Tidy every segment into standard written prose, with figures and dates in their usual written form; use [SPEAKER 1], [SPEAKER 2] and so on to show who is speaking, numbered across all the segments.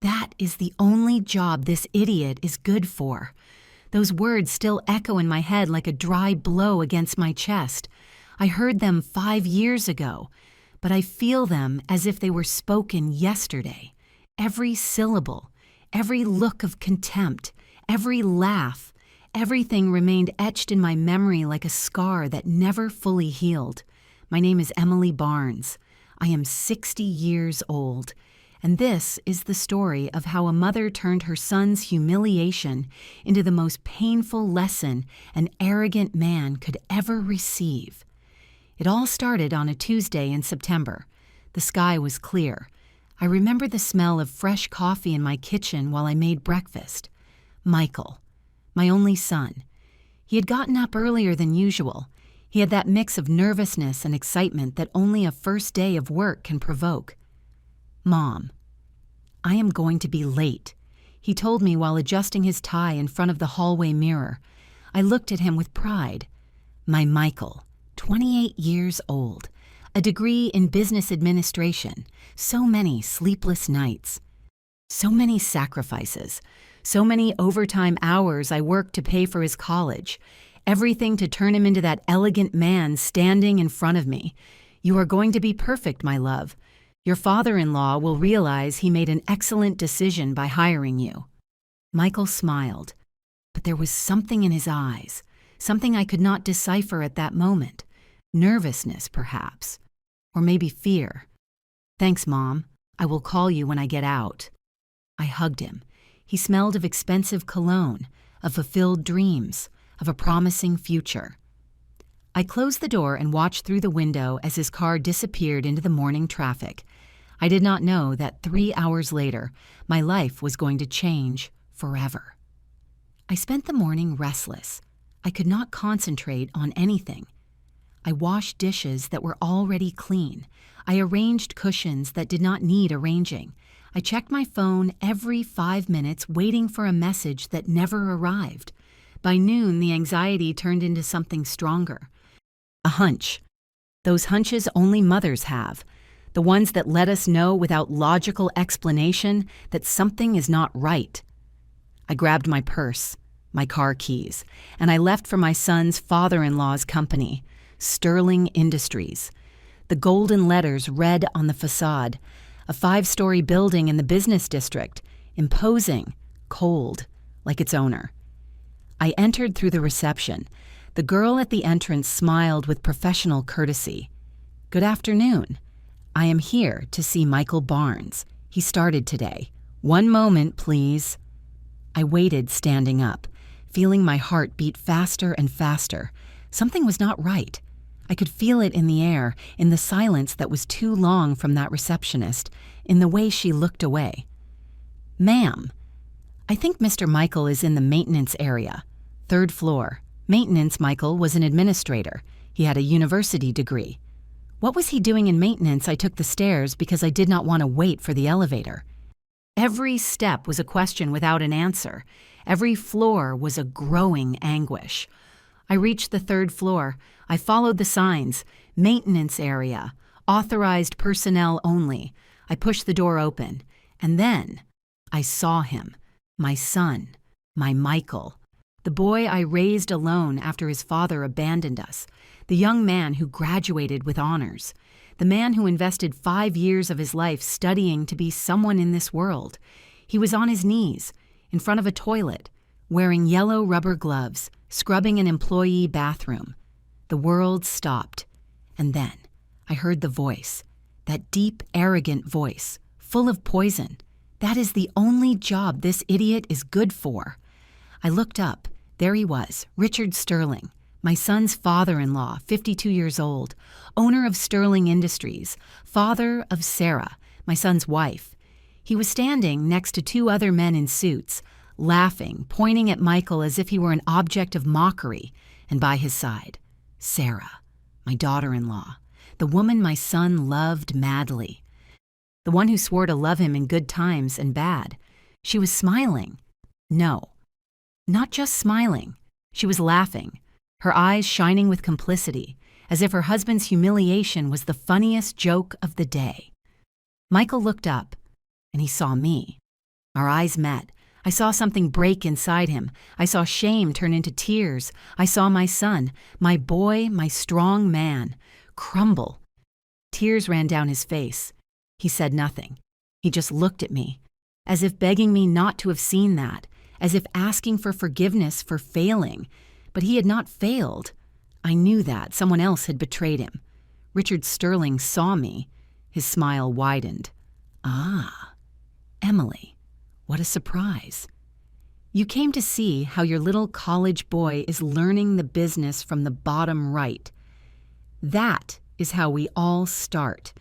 [SPEAKER 1] That is the only job this idiot is good for. Those words still echo in my head like a dry blow against my chest. I heard them 5 years ago, but I feel them as if they were spoken yesterday. Every syllable, every look of contempt, every laugh, everything remained etched in my memory like a scar that never fully healed. My name is Emily Barnes. I am 60 years old, and this is the story of how a mother turned her son's humiliation into the most painful lesson an arrogant man could ever receive. It all started on a Tuesday in September. The sky was clear. I remember the smell of fresh coffee in my kitchen while I made breakfast. Michael, my only son. He had gotten up earlier than usual. He had that mix of nervousness and excitement that only a first day of work can provoke. "Mom, I am going to be late," he told me while adjusting his tie in front of the hallway mirror. I looked at him with pride. My Michael, 28 years old, a degree in business administration, so many sleepless nights, so many sacrifices, so many overtime hours I worked to pay for his college, everything to turn him into that elegant man standing in front of me. "You are going to be perfect, my love. Your father-in-law will realize he made an excellent decision by hiring you." Michael smiled, but there was something in his eyes, something I could not decipher at that moment. Nervousness, perhaps, or maybe fear. "Thanks, Mom. I will call you when I get out." I hugged him. He smelled of expensive cologne, of fulfilled dreams, of a promising future. I closed the door and watched through the window as his car disappeared into the morning traffic. I did not know that 3 hours later, my life was going to change forever. I spent the morning restless. I could not concentrate on anything. I washed dishes that were already clean. I arranged cushions that did not need arranging. I checked my phone every 5 minutes, waiting for a message that never arrived. By noon, the anxiety turned into something stronger. A hunch. Those hunches only mothers have. The ones that let us know without logical explanation that something is not right. I grabbed my purse, my car keys, and I left for my son's father-in-law's company, Sterling Industries. The golden letters read on the facade. A 5-story building in the business district, imposing, cold, like its owner. I entered through the reception. The girl at the entrance smiled with professional courtesy. "Good afternoon. I am here to see Michael Barnes. He started today. 1 moment, please." I waited, standing up, feeling my heart beat faster and faster. Something was not right. I could feel it in the air, in the silence that was too long from that receptionist, in the way she looked away. "Ma'am, I think Mr. Michael is in the maintenance area. 3rd floor. Maintenance Michael was an administrator. He had a university degree. What was he doing in maintenance? I took the stairs because I did not want to wait for the elevator. Every step was a question without an answer. Every floor was a growing anguish. I reached the 3rd floor. I followed the signs. Maintenance area. Authorized personnel only. I pushed the door open. And then I saw him. My son. My Michael. The boy I raised alone after his father abandoned us. The young man who graduated with honors. The man who invested 5 years of his life studying to be someone in this world. He was on his knees, in front of a toilet, wearing yellow rubber gloves, scrubbing an employee bathroom. The world stopped. And then I heard the voice, that deep, arrogant voice, full of poison. That is the only job this idiot is good for. I looked up. There he was, Richard Sterling, my son's father-in-law, 52 years old, owner of Sterling Industries, father of Sarah, my son's wife. He was standing next to 2 other men in suits, laughing, pointing at Michael as if he were an object of mockery, and by his side, Sarah, my daughter-in-law, the woman my son loved madly, the one who swore to love him in good times and bad. She was smiling. No. Not just smiling. She was laughing, her eyes shining with complicity, as if her husband's humiliation was the funniest joke of the day. Michael looked up, and he saw me. Our eyes met. I saw something break inside him. I saw shame turn into tears. I saw my son, my boy, my strong man, crumble. Tears ran down his face. He said nothing. He just looked at me, as if begging me not to have seen that, as if asking for forgiveness for failing. But he had not failed. I knew that someone else had betrayed him. Richard Sterling saw me. His smile widened. Ah, Emily, what a surprise. You came to see how your little college boy is learning the business from the bottom right. That is how we all start.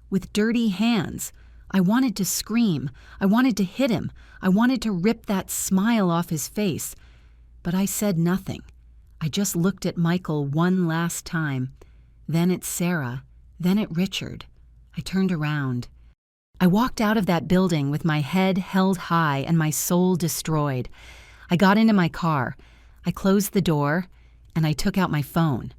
[SPEAKER 1] With dirty hands. I wanted to scream. I wanted to hit him. I wanted to rip that smile off his face. But I said nothing. I just looked at Michael one last time. Then at Sarah. Then at Richard. I turned around. I walked out of that building with my head held high and my soul destroyed. I got into my car. I closed the door, and I took out my phone.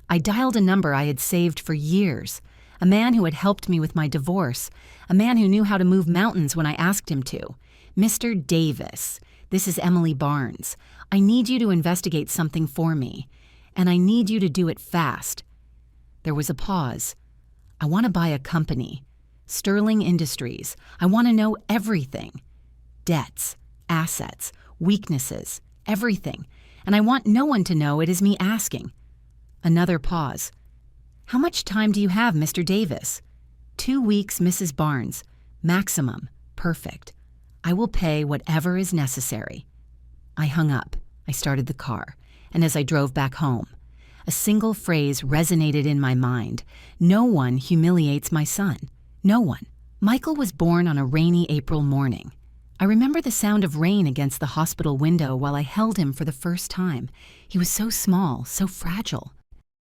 [SPEAKER 1] I dialed a number I had saved for years. A man who had helped me with my divorce. A man who knew how to move mountains when I asked him to. Mr. Davis, this is Emily Barnes. I need you to investigate something for me, and I need you to do it fast. There was a pause. I want to buy a company. Sterling Industries. I want to know everything. Debts, assets, weaknesses, everything. And I want no one to know it is me asking. Another pause. How much time do you have, Mr. Davis? 2 weeks, Mrs. Barnes. Maximum. Perfect. I will pay whatever is necessary. I hung up. I started the car. And as I drove back home, a single phrase resonated in my mind. No one humiliates my son. No one. Michael was born on a rainy April morning. I remember the sound of rain against the hospital window while I held him for the first time. He was so small, so fragile,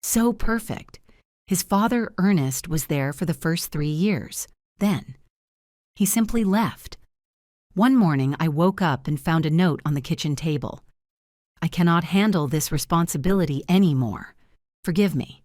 [SPEAKER 1] so perfect. His father, Ernest, was there for the first 3 years. Then, he simply left. One morning, I woke up and found a note on the kitchen table. I cannot handle this responsibility anymore. Forgive me.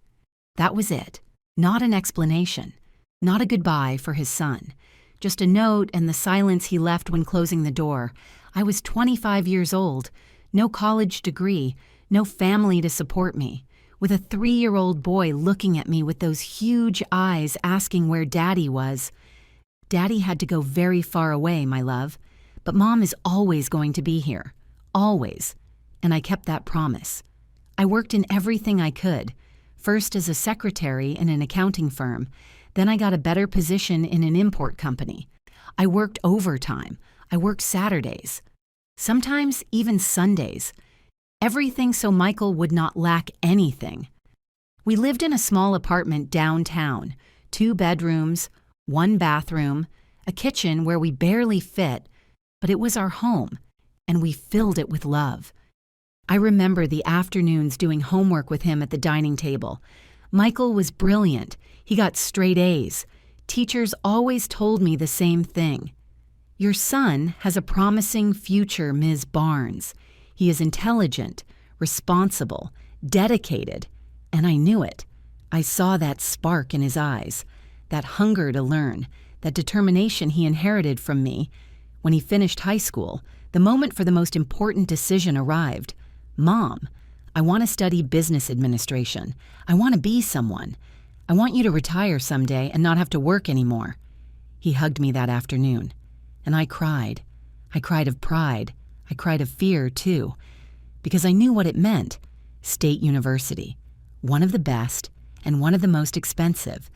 [SPEAKER 1] That was it. Not an explanation. Not a goodbye for his son. Just a note and the silence he left when closing the door. I was 25 years old. No college degree. No family to support me. With a 3-year-old boy looking at me with those huge eyes asking where Daddy was. Daddy had to go very far away, my love. But Mom is always going to be here. Always. And I kept that promise. I worked in everything I could. First as a secretary in an accounting firm. Then I got a better position in an import company. I worked overtime. I worked Saturdays. Sometimes even Sundays. Everything so Michael would not lack anything. We lived in a small apartment downtown. 2 bedrooms, 1 bathroom, a kitchen where we barely fit, but it was our home, and we filled it with love. I remember the afternoons doing homework with him at the dining table. Michael was brilliant. He got straight A's. Teachers always told me the same thing. Your son has a promising future, Ms. Barnes. He is intelligent, responsible, dedicated, and I knew it. I saw that spark in his eyes, that hunger to learn, that determination he inherited from me. When he finished high school, the moment for the most important decision arrived. Mom, I want to study business administration. I want to be someone. I want you to retire someday and not have to work anymore. He hugged me that afternoon, and I cried. I cried of pride. I cried of fear, too, because I knew what it meant. State University, one of the best and one of the most expensive.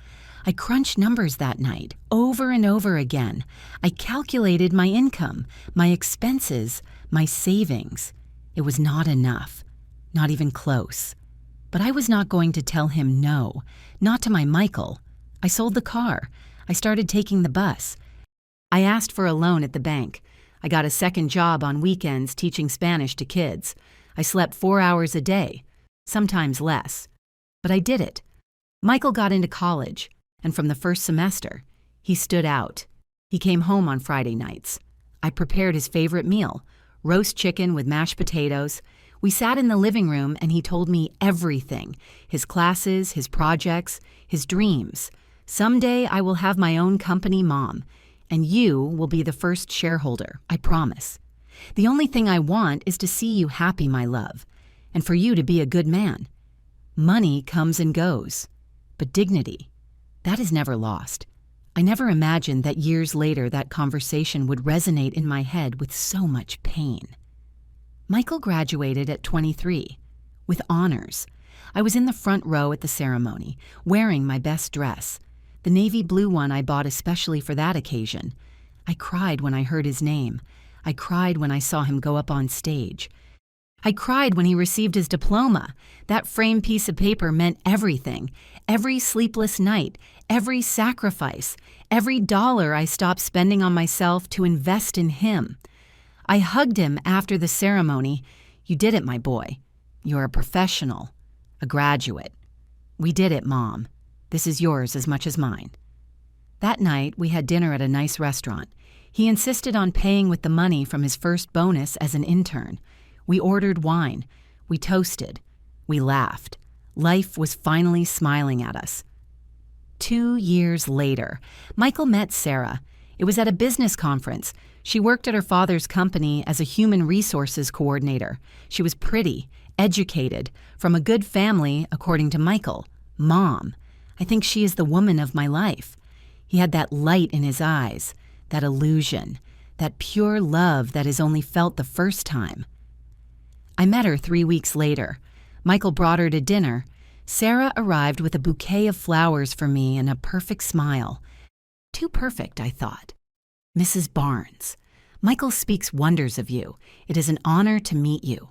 [SPEAKER 1] I crunched numbers that night, over and over again. I calculated my income, my expenses, my savings. It was not enough, not even close. But I was not going to tell him no, not to my Michael. I sold the car. I started taking the bus. I asked for a loan at the bank. I got a second job on weekends teaching Spanish to kids. I slept 4 hours a day, sometimes less. But I did it. Michael got into college, and from the first semester, he stood out. He came home on Friday nights. I prepared his favorite meal, roast chicken with mashed potatoes. We sat in the living room and he told me everything, his classes, his projects, his dreams. Someday I will have my own company, Mom, and you will be the first shareholder, I promise. The only thing I want is to see you happy, my love, and for you to be a good man. Money comes and goes, but dignity, that is never lost. I never imagined that years later that conversation would resonate in my head with so much pain. Michael graduated at 23, with honors. I was in the front row at the ceremony, wearing my best dress, the navy blue one I bought especially for that occasion. I cried when I heard his name. I cried when I saw him go up on stage. I cried when he received his diploma. That framed piece of paper meant everything. Every sleepless night, every sacrifice, every dollar I stopped spending on myself to invest in him. I hugged him after the ceremony. You did it, my boy. You're a professional, a graduate. We did it, Mom. This is yours as much as mine. That night, we had dinner at a nice restaurant. He insisted on paying with the money from his first bonus as an intern. We ordered wine. We toasted. We laughed. Life was finally smiling at us. 2 years later, Michael met Sarah. It was at a business conference. She worked at her father's company as a human resources coordinator. She was pretty, educated, from a good family, according to Michael. Mom. I think she is the woman of my life. He had that light in his eyes, that illusion, that pure love that is only felt the first time. I met her 3 weeks later. Michael brought her to dinner. Sarah arrived with a bouquet of flowers for me and a perfect smile. Too perfect, I thought. Mrs. Barnes, Michael speaks wonders of you. It is an honor to meet you.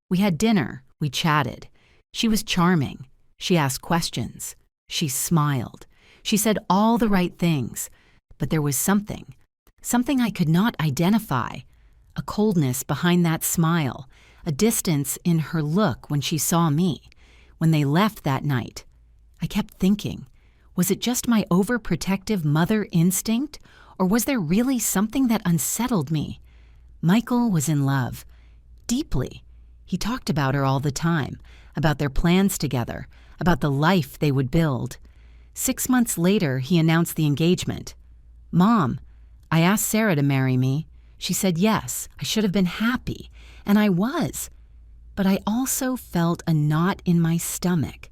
[SPEAKER 1] We had dinner. We chatted. She was charming. She asked questions. She smiled. She said all the right things. But there was something I could not identify. A coldness behind that smile, a distance in her look when she saw me. When they left that night, I kept thinking, was it just my overprotective mother instinct, or was there really something that unsettled me? Michael was in love, deeply. He talked about her all the time, about their plans together, about the life they would build. 6 months later, he announced the engagement. Mom, I asked Sarah to marry me. She said yes. I should have been happy, and I was. But I also felt a knot in my stomach.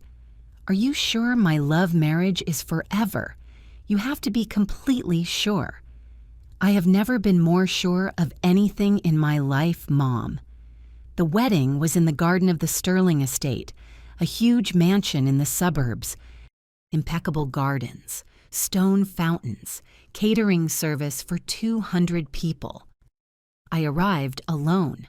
[SPEAKER 1] Are you sure my love marriage is forever? You have to be completely sure. I have never been more sure of anything in my life, Mom. The wedding was in the garden of the Sterling estate, a huge mansion in the suburbs. Impeccable gardens, stone fountains, catering service for 200 people. I arrived alone.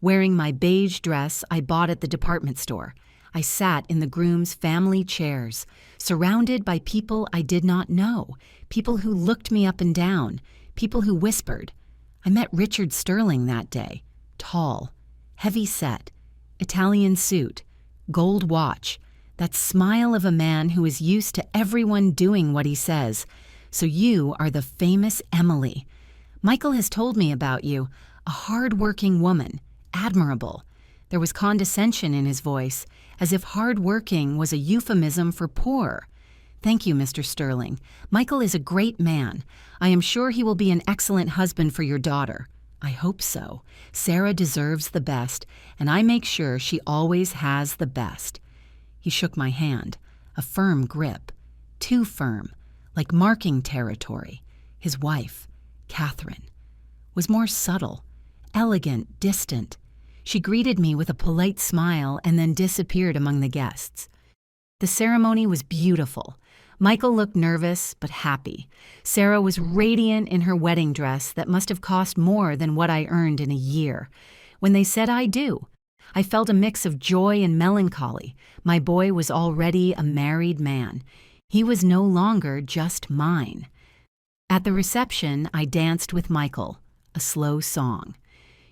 [SPEAKER 1] Wearing my beige dress I bought at the department store, I sat in the groom's family chairs, surrounded by people I did not know, people who looked me up and down, people who whispered. I met Richard Sterling that day, tall, heavy-set, Italian suit, gold watch, that smile of a man who is used to everyone doing what he says. So you are the famous Emily. Michael has told me about you, a hard-working woman, admirable. There was condescension in his voice, as if hard-working was a euphemism for poor. Thank you, Mr. Sterling. Michael is a great man. I am sure he will be an excellent husband for your daughter. I hope so. Sarah deserves the best, and I make sure she always has the best. He shook my hand, a firm grip, too firm, like marking territory. His wife, Catherine, was more subtle, elegant, distant. She greeted me with a polite smile and then disappeared among the guests. The ceremony was beautiful. Michael looked nervous but happy. Sarah was radiant in her wedding dress that must have cost more than what I earned in a year. When they said I do, I felt a mix of joy and melancholy. My boy was already a married man. He was no longer just mine. At the reception, I danced with Michael, a slow song.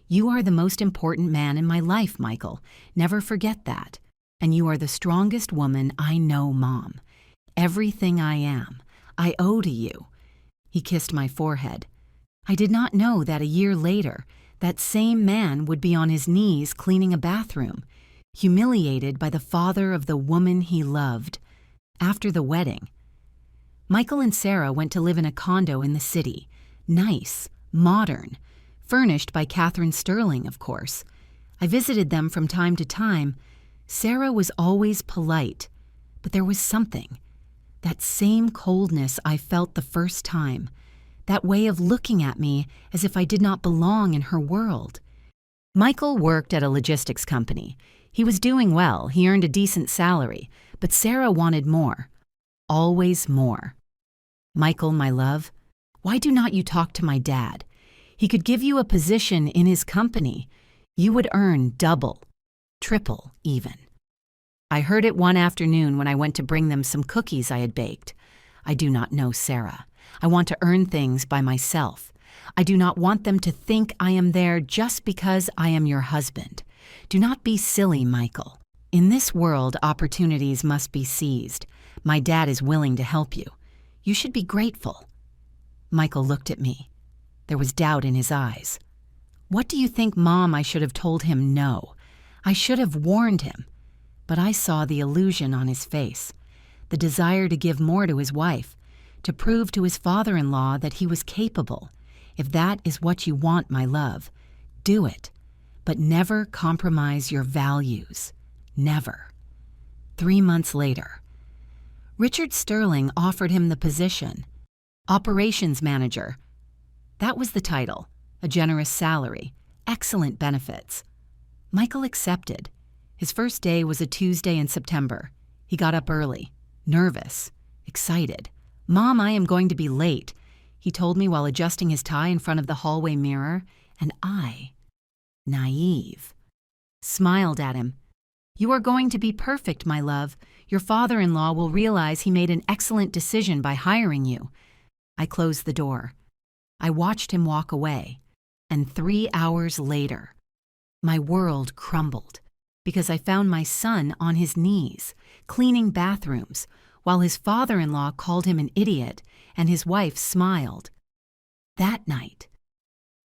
[SPEAKER 1] You are the most important man in my life, Michael. Never forget that. And you are the strongest woman I know, Mom. Everything I am, I owe to you. He kissed my forehead. I did not know that a year later, that same man would be on his knees cleaning a bathroom, humiliated by the father of the woman he loved. After the wedding, Michael and Sarah went to live in a condo in the city. Nice, modern, furnished by Catherine Sterling, of course. I visited them from time to time. Sarah was always polite, but there was something. That same coldness I felt the first time. That way of looking at me as if I did not belong in her world. Michael worked at a logistics company. He was doing well, he earned a decent salary, but Sarah wanted more. Always more. Michael, my love, why do not you talk to my dad? He could give you a position in his company. You would earn double, triple even. I heard it one afternoon when I went to bring them some cookies I had baked. I do not know Sarah. I want to earn things by myself. I do not want them to think I am there just because I am your husband. Do not be silly, Michael. In this world, opportunities must be seized. My dad is willing to help you. You should be grateful. Michael looked at me. There was doubt in his eyes. What do you think, Mom? I should have told him no. I should have warned him. But I saw the illusion on his face, the desire to give more to his wife, to prove to his father-in-law that he was capable. If that is what you want, my love, do it. But never compromise your values. Never. 3 months later, Richard Sterling offered him the position. Operations manager. That was the title. A generous salary. Excellent benefits. Michael accepted. His first day was a Tuesday in September. He got up early, nervous, excited. Mom, I am going to be late, he told me while adjusting his tie in front of the hallway mirror, and I, naive, smiled at him. You are going to be perfect, my love. Your father-in-law will realize he made an excellent decision by hiring you. I closed the door. I watched him walk away, and 3 hours later, my world crumbled because I found my son on his knees, cleaning bathrooms, while his father-in-law called him an idiot and his wife smiled. That night,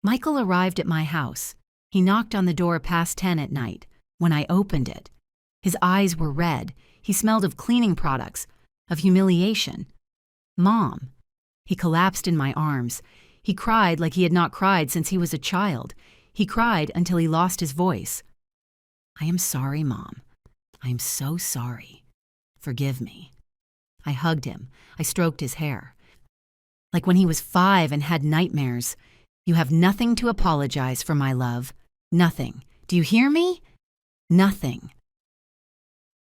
[SPEAKER 1] Michael arrived at my house. He knocked on the door past 10 at night. When I opened it, his eyes were red. He smelled of cleaning products, of humiliation. Mom. He collapsed in my arms. He cried like he had not cried since he was a child. He cried until he lost his voice. I am sorry, Mom. I am so sorry. Forgive me. I hugged him. I stroked his hair. Like when he was 5 and had nightmares. You have nothing to apologize for, my love. Nothing. Do you hear me? Nothing.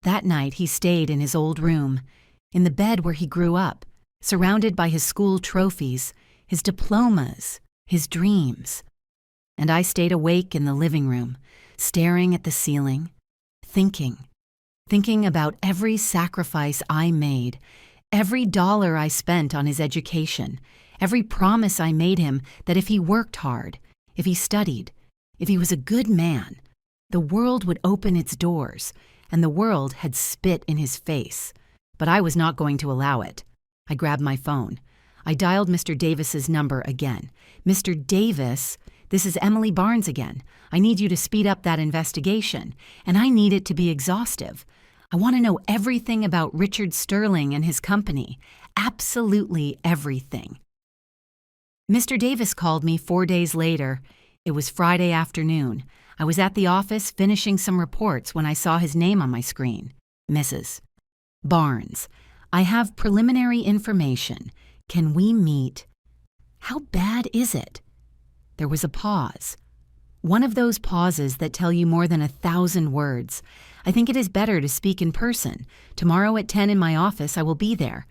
[SPEAKER 1] That night he stayed in his old room, in the bed where he grew up, surrounded by his school trophies, his diplomas, his dreams. And I stayed awake in the living room, staring at the ceiling, thinking about every sacrifice I made, every dollar I spent on his education, every promise I made him that if he worked hard, if he studied, if he was a good man, the world would open its doors, and the world had spit in his face. But I was not going to allow it. I grabbed my phone. I dialed Mr. Davis's number again. Mr. Davis, this is Emily Barnes again. I need you to speed up that investigation, and I need it to be exhaustive. I want to know everything about Richard Sterling and his company. Absolutely everything. Mr. Davis called me 4 days later. It was Friday afternoon. I was at the office finishing some reports when I saw his name on my screen. Mrs. Barnes, I have preliminary information. Can we meet? How bad is it? There was a pause. One of those pauses that tell you more than 1,000 words. I think it is better to speak in person. Tomorrow at 10 in my office, I will be there.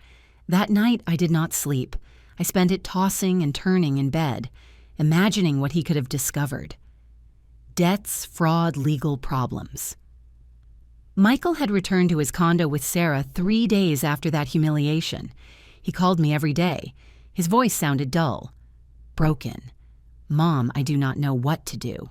[SPEAKER 1] That night, I did not sleep. I spent it tossing and turning in bed, imagining what he could have discovered. Debts, fraud, legal problems. Michael had returned to his condo with Sarah 3 days after that humiliation. He called me every day. His voice sounded dull, broken. Mom, I do not know what to do.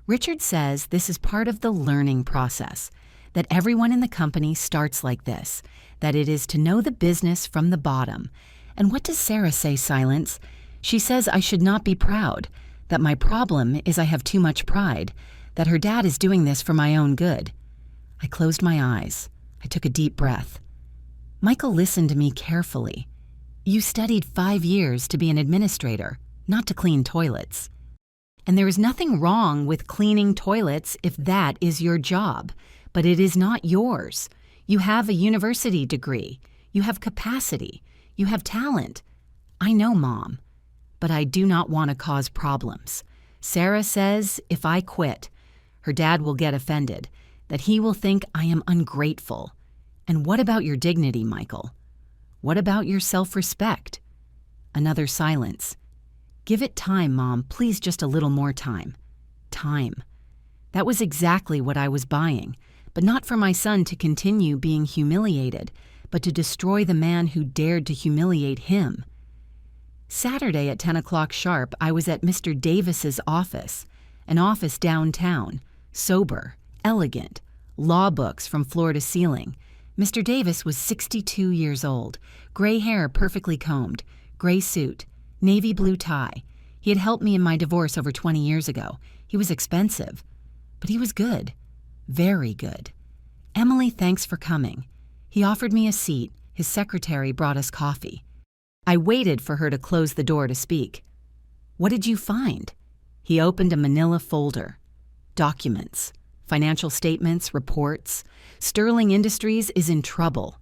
[SPEAKER 1] Richard says this is part of the learning process, that everyone in the company starts like this, that it is to know the business from the bottom. And what does Sarah say, Silence? She says I should not be proud, that my problem is I have too much pride, that her dad is doing this for my own good. I closed my eyes. I took a deep breath. Michael listened to me carefully. You studied 5 years to be an administrator. not to clean toilets. And there is nothing wrong with cleaning toilets if that is your job, but it is not yours. You have a university degree. You have capacity. You have talent. I know, Mom, but I do not want to cause problems. Sarah says if I quit, her dad will get offended, that he will think I am ungrateful. And what about your dignity, Michael? What about your self-respect? Another silence. Give it time, Mom, please, just a little more time. Time. That was exactly what I was buying, but not for my son to continue being humiliated, but to destroy the man who dared to humiliate him. Saturday at 10 o'clock sharp, I was at Mr. Davis's office, an office downtown, sober, elegant, law books from floor to ceiling. Mr. Davis was 62 years old, gray hair perfectly combed, gray suit, navy blue tie. He had helped me in my divorce over 20 years ago. He was expensive, but he was good, very good. Emily, thanks for coming. He offered me a seat. His secretary brought us coffee. I waited for her to close the door to speak. What did you find? He opened a manila folder. Documents, financial statements, reports. Sterling Industries is in trouble.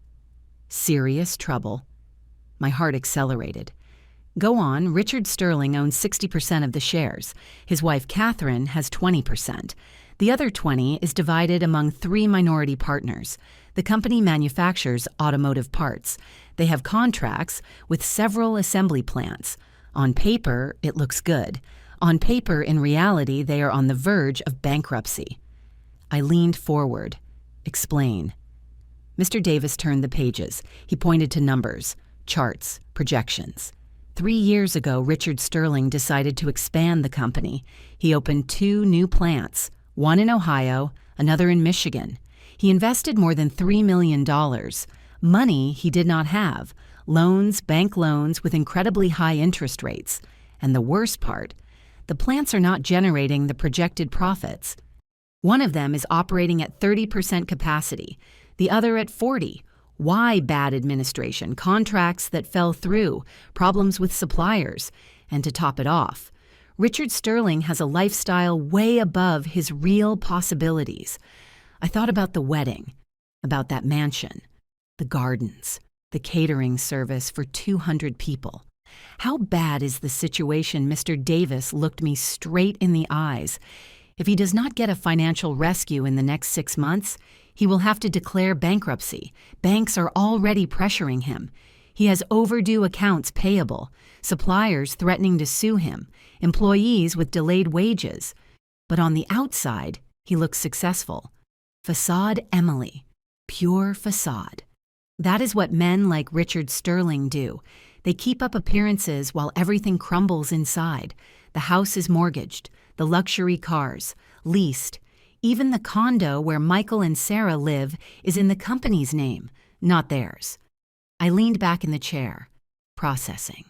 [SPEAKER 1] Serious trouble. My heart accelerated. Go on. Richard Sterling owns 60% of the shares. His wife, Catherine, has 20%. The other 20% is divided among 3 minority partners. The company manufactures automotive parts. They have contracts with several assembly plants. On paper, it looks good. On paper, in reality, they are on the verge of bankruptcy. I leaned forward. Explain. Mr. Davis turned the pages. He pointed to numbers, charts, projections. 3 years ago, Richard Sterling decided to expand the company. He opened 2 new plants, one in Ohio, another in Michigan. He invested more than $3 million. Money he did not have, loans, bank loans with incredibly high interest rates. And the worst part, the plants are not generating the projected profits. One of them is operating at 30% capacity, the other at 40%. Why bad administration, contracts that fell through, problems with suppliers, and to top it off, Richard Sterling has a lifestyle way above his real possibilities. I thought about the wedding, about that mansion, the gardens, the catering service for 200 people. How bad is the situation? Mr. Davis looked me straight in the eyes. If he does not get a financial rescue in the next 6 months, he will have to declare bankruptcy. Banks are already pressuring him. He has overdue accounts payable, suppliers threatening to sue him, employees with delayed wages. But on the outside, he looks successful. Facade Emily. Pure facade. That is what men like Richard Sterling do. They keep up appearances while everything crumbles inside. The house is mortgaged, the luxury cars, leased. Even the condo where Michael and Sarah live is in the company's name, not theirs. I leaned back in the chair, processing.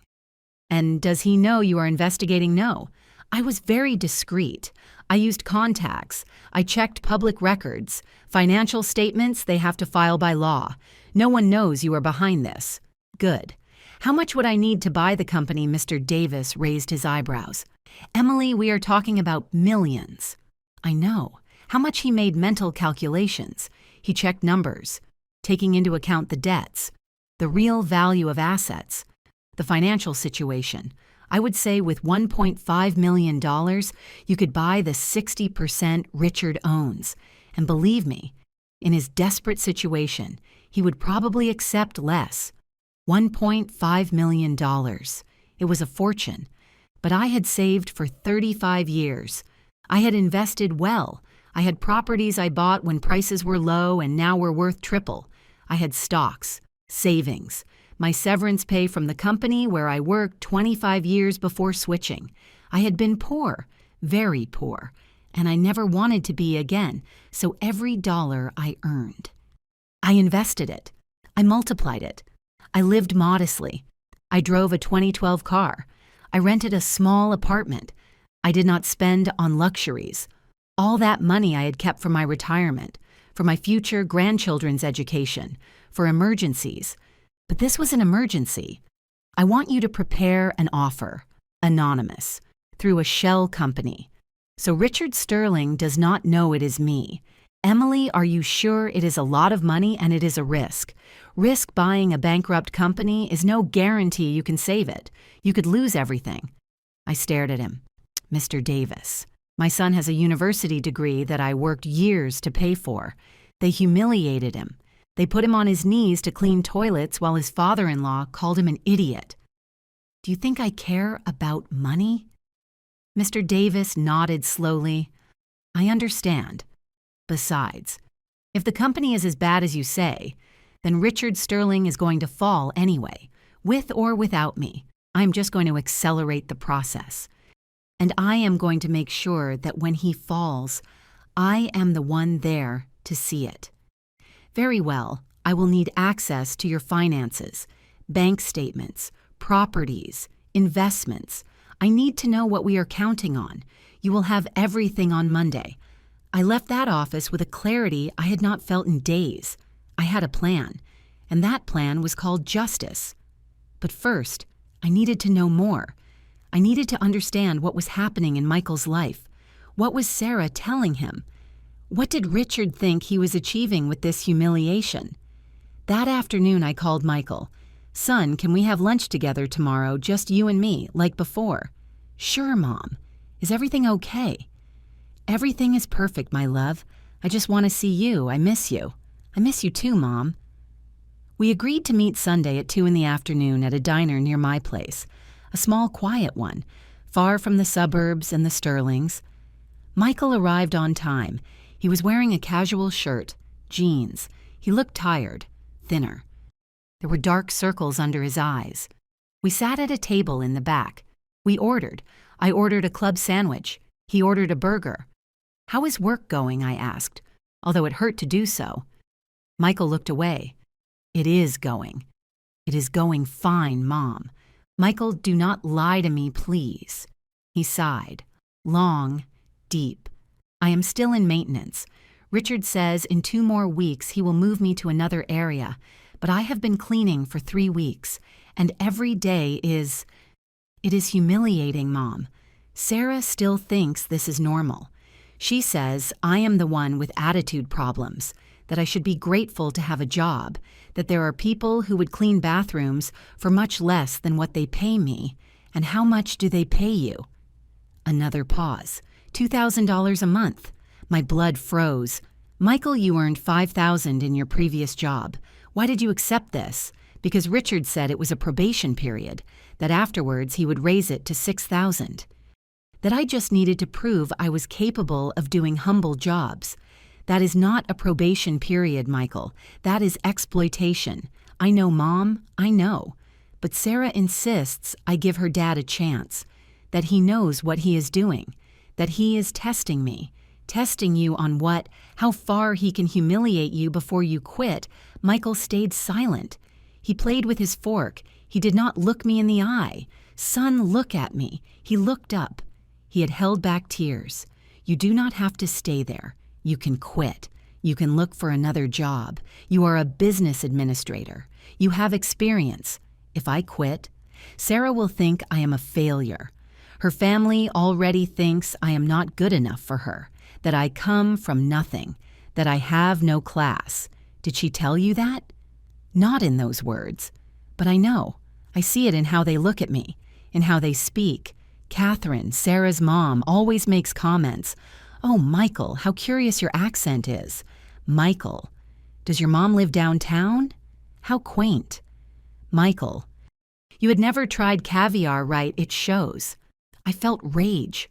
[SPEAKER 1] And does he know you are investigating? No. I was very discreet. I used contacts. I checked public records. Financial statements they have to file by law. No one knows you are behind this. Good. How much would I need to buy the company? Mr. Davis raised his eyebrows. Emily, we are talking about millions. I know. How much? He made mental calculations. He checked numbers, taking into account the debts, the real value of assets, the financial situation. I would say with $1.5 million, you could buy the 60% Richard owns. And believe me, in his desperate situation, he would probably accept less. $1.5 million. It was a fortune. But I had saved for 35 years. I had invested well. I had properties I bought when prices were low and now were worth triple. I had stocks, savings, my severance pay from the company where I worked 25 years before switching. I had been poor, very poor, and I never wanted to be again, so every dollar I earned. I invested it. I multiplied it. I lived modestly. I drove a 2012 car. I rented a small apartment. I did not spend on luxuries. All that money I had kept for my retirement, for my future grandchildren's education, for emergencies. But this was an emergency. I want you to prepare an offer. Anonymous. Through a shell company. So Richard Sterling does not know it is me. Emily, are you sure it is a lot of money and it is a risk? Risk buying a bankrupt company is no guarantee you can save it. You could lose everything. I stared at him. Mr. Davis, my son has a university degree that I worked years to pay for. They humiliated him. They put him on his knees to clean toilets while his father-in-law called him an idiot. Do you think I care about money? Mr. Davis nodded slowly. I understand. Besides, if the company is as bad as you say, then Richard Sterling is going to fall anyway, with or without me. I'm just going to accelerate the process. And I am going to make sure that when he falls, I am the one there to see it. Very well, I will need access to your finances, bank statements, properties, investments. I need to know what we are counting on. You will have everything on Monday. I left that office with a clarity I had not felt in days. I had a plan, and that plan was called justice. But first, I needed to know more. I needed to understand what was happening in Michael's life. What was Sarah telling him? What did Richard think he was achieving with this humiliation? That afternoon I called Michael. Son, can we have lunch together tomorrow, just you and me, like before? Sure, Mom. Is everything okay? Everything is perfect, my love. I just want to see you. I miss you. I miss you too, Mom. We agreed to meet Sunday at 2 p.m. at a diner near my place, a small, quiet one, far from the suburbs and the Sterlings. Michael arrived on time. He was wearing a casual shirt, jeans. He looked tired, thinner. There were dark circles under his eyes. We sat at a table in the back. We ordered. I ordered a club sandwich. He ordered a burger. How is work going? I asked, although it hurt to do so. Michael looked away. It is going. It is going fine, Mom. Michael, do not lie to me, please. He sighed. Long, deep. I am still in maintenance. Richard says in 2 more weeks he will move me to another area, but I have been cleaning for 3 weeks, and every day is... It is humiliating, Mom. Sarah still thinks this is normal. She says I am the one with attitude problems, that I should be grateful to have a job, that there are people who would clean bathrooms for much less than what they pay me, and how much do they pay you? Another pause. $2,000 a month. My blood froze. Michael, you earned $5,000 in your previous job. Why did you accept this? Because Richard said it was a probation period, that afterwards he would raise it to $6,000. That I just needed to prove I was capable of doing humble jobs. That is not a probation period, Michael. That is exploitation. I know, Mom, I know. But Sarah insists I give her dad a chance, that he knows what he is doing, that he is testing me, testing you on how far he can humiliate you before you quit. Michael stayed silent. He played with his fork. He did not look me in the eye. Son, look at me. He looked up. He had held back tears. You do not have to stay there. You can quit. You can look for another job. You are a business administrator. You have experience. If I quit, Sarah will think I am a failure. Her family already thinks I am not good enough for her, that I come from nothing, that I have no class. Did she tell you that? Not in those words. But I know. I see it in how they look at me, in how they speak. Catherine, Sarah's mom, always makes comments. Oh, Michael, how curious your accent is. Michael, does your mom live downtown? How quaint. Michael, you had never tried caviar, right? It shows. I felt rage.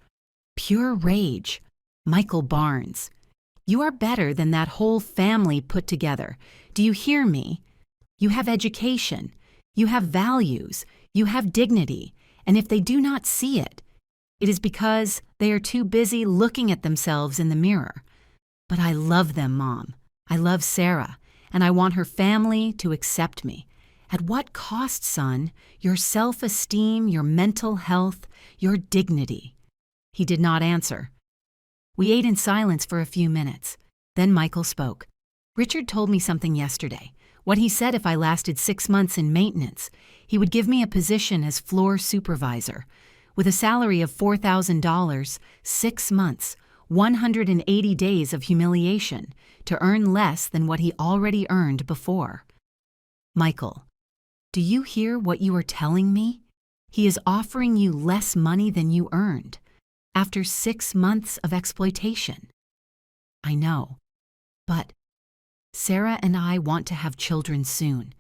[SPEAKER 1] Pure rage. Michael Barnes, you are better than that whole family put together. Do you hear me? You have education. You have values. You have dignity. And if they do not see it, it is because they are too busy looking at themselves in the mirror. But I love them, Mom. I love Sarah, and I want her family to accept me. At what cost, son? Your self-esteem, your mental health, your dignity. He did not answer. We ate in silence for a few minutes. Then Michael spoke. Richard told me something yesterday. What he said if I lasted 6 months in maintenance, he would give me a position as floor supervisor. With a salary of $4,000, 6 months, 180 days of humiliation to earn less than what he already earned before. Michael, do you hear what you are telling me? He is offering you less money than you earned, after 6 months of exploitation. I know, but Sarah and I want to have children soon,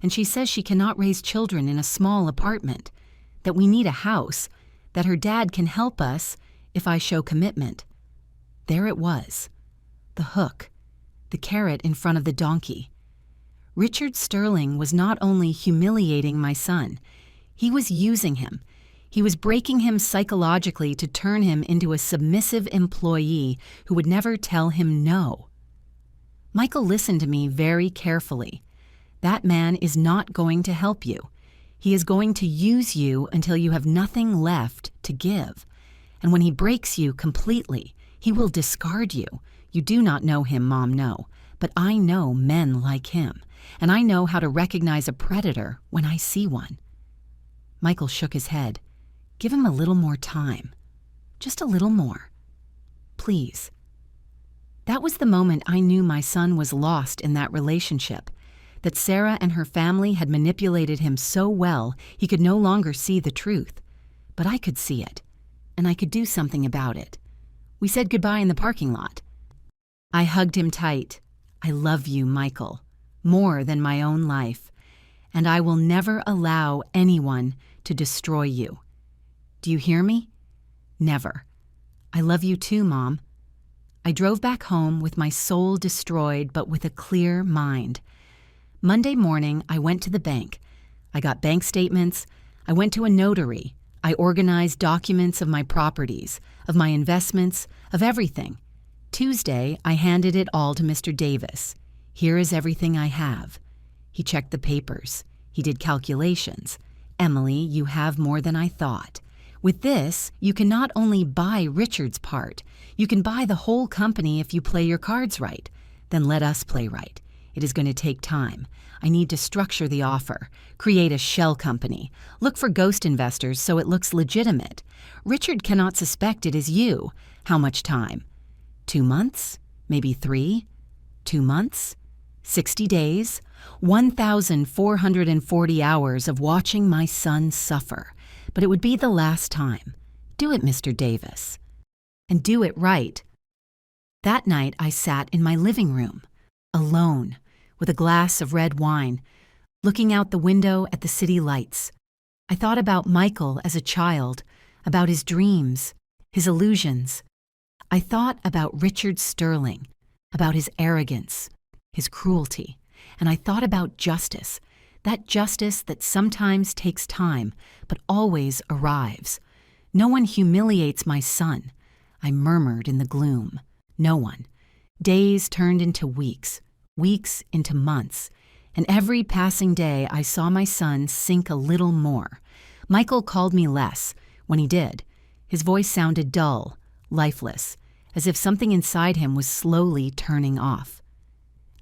[SPEAKER 1] and she says she cannot raise children in a small apartment, that we need a house, that her dad can help us if I show commitment. There it was, the hook, the carrot in front of the donkey. Richard Sterling was not only humiliating my son, he was using him. He was breaking him psychologically to turn him into a submissive employee who would never tell him no. Michael listened to me very carefully. That man is not going to help you. He is going to use you until you have nothing left to give. And when he breaks you completely, he will discard you. You do not know him, Mom, no. But I know men like him, and I know how to recognize a predator when I see one. Michael shook his head. Give him a little more time. Just a little more. Please. That was the moment I knew my son was lost in that relationship, that Sarah and her family had manipulated him so well he could no longer see the truth. But I could see it, and I could do something about it. We said goodbye in the parking lot. I hugged him tight. I love you, Michael, more than my own life, and I will never allow anyone to destroy you. Do you hear me? Never. I love you too, Mom. I drove back home with my soul destroyed, but with a clear mind. Monday morning, I went to the bank. I got bank statements. I went to a notary. I organized documents of my properties, of my investments, of everything. Tuesday, I handed it all to Mr. Davis. Here is everything I have. He checked the papers. He did calculations. Emily, you have more than I thought. With this, you can not only buy Richard's part, you can buy the whole company if you play your cards right. Then let us play right. It is going to take time. I need to structure the offer, create a shell company, look for ghost investors so it looks legitimate. Richard cannot suspect it is you. How much time? 2 months? Maybe 3? 2 months? 60 days? 1,440 hours of watching my son suffer. But it would be the last time. Do it, Mr. Davis. And do it right. That night I sat in my living room, alone, with a glass of red wine, looking out the window at the city lights. I thought about Michael as a child, about his dreams, his illusions. I thought about Richard Sterling, about his arrogance, his cruelty, and I thought about justice, that justice that sometimes takes time, but always arrives. No one humiliates my son. I murmured in the gloom. No one. Days turned into weeks, weeks into months, and every passing day I saw my son sink a little more. Michael called me less. When he did, his voice sounded dull, lifeless, as if something inside him was slowly turning off.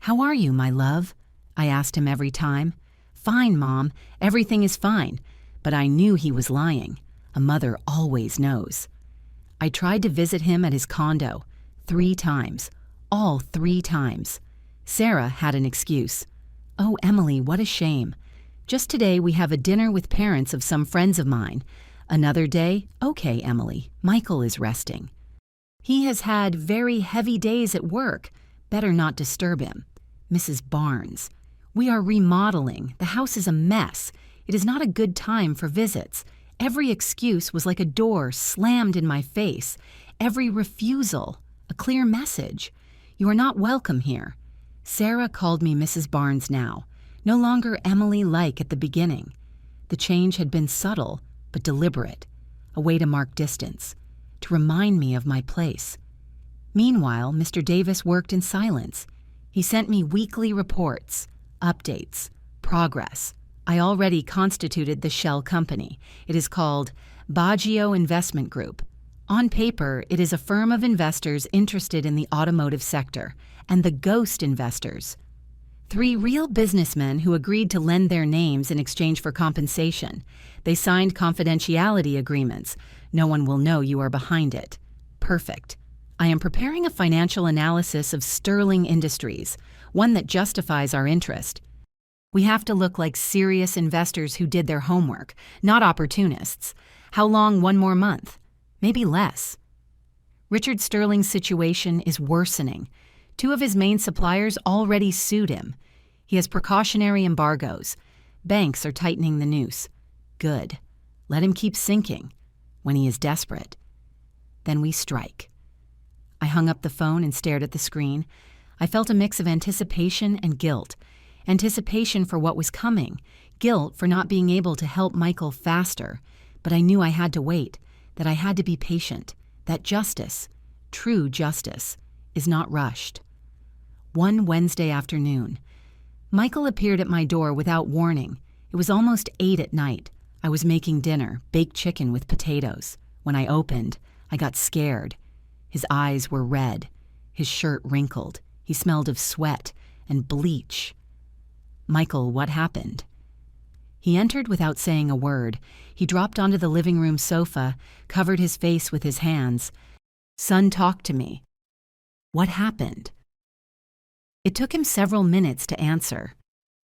[SPEAKER 1] "How are you, my love?" I asked him every time. "Fine, Mom. Everything is fine." But I knew he was lying. A mother always knows. I tried to visit him at his condo 3 times, all 3 times. Sarah had an excuse. "Oh, Emily, what a shame. Just today we have a dinner with parents of some friends of mine. Another day, okay, Emily, Michael is resting. He has had very heavy days at work. Better not disturb him. Mrs. Barnes, we are remodeling. The house is a mess. It is not a good time for visits. Every excuse was like a door slammed in my face. Every refusal, a clear message. You are not welcome here." Sarah called me Mrs. Barnes now, no longer Emily-like at the beginning. The change had been subtle, but deliberate, a way to mark distance, to remind me of my place. Meanwhile, Mr. Davis worked in silence. He sent me weekly reports, updates, progress. I already constituted the shell company. It is called Baggio Investment Group. On paper, it is a firm of investors interested in the automotive sector and the ghost investors. 3 real businessmen who agreed to lend their names in exchange for compensation. They signed confidentiality agreements. No one will know you are behind it. Perfect. I am preparing a financial analysis of Sterling Industries, one that justifies our interest. We have to look like serious investors who did their homework, not opportunists. How long? 1 more month? Maybe less. Richard Sterling's situation is worsening. 2 of his main suppliers already sued him. He has precautionary embargoes. Banks are tightening the noose. Good. Let him keep sinking when he is desperate. Then we strike. I hung up the phone and stared at the screen. I felt a mix of anticipation and guilt. Anticipation for what was coming, guilt for not being able to help Michael faster. But I knew I had to wait, that I had to be patient, that justice, true justice, is not rushed. One Wednesday afternoon, Michael appeared at my door without warning. It was almost 8 at night. I was making dinner, baked chicken with potatoes. When I opened, I got scared. His eyes were red, his shirt wrinkled. He smelled of sweat and bleach. Michael, what happened? He entered without saying a word. He dropped onto the living room sofa, covered his face with his hands. Son, talk to me. What happened? It took him several minutes to answer.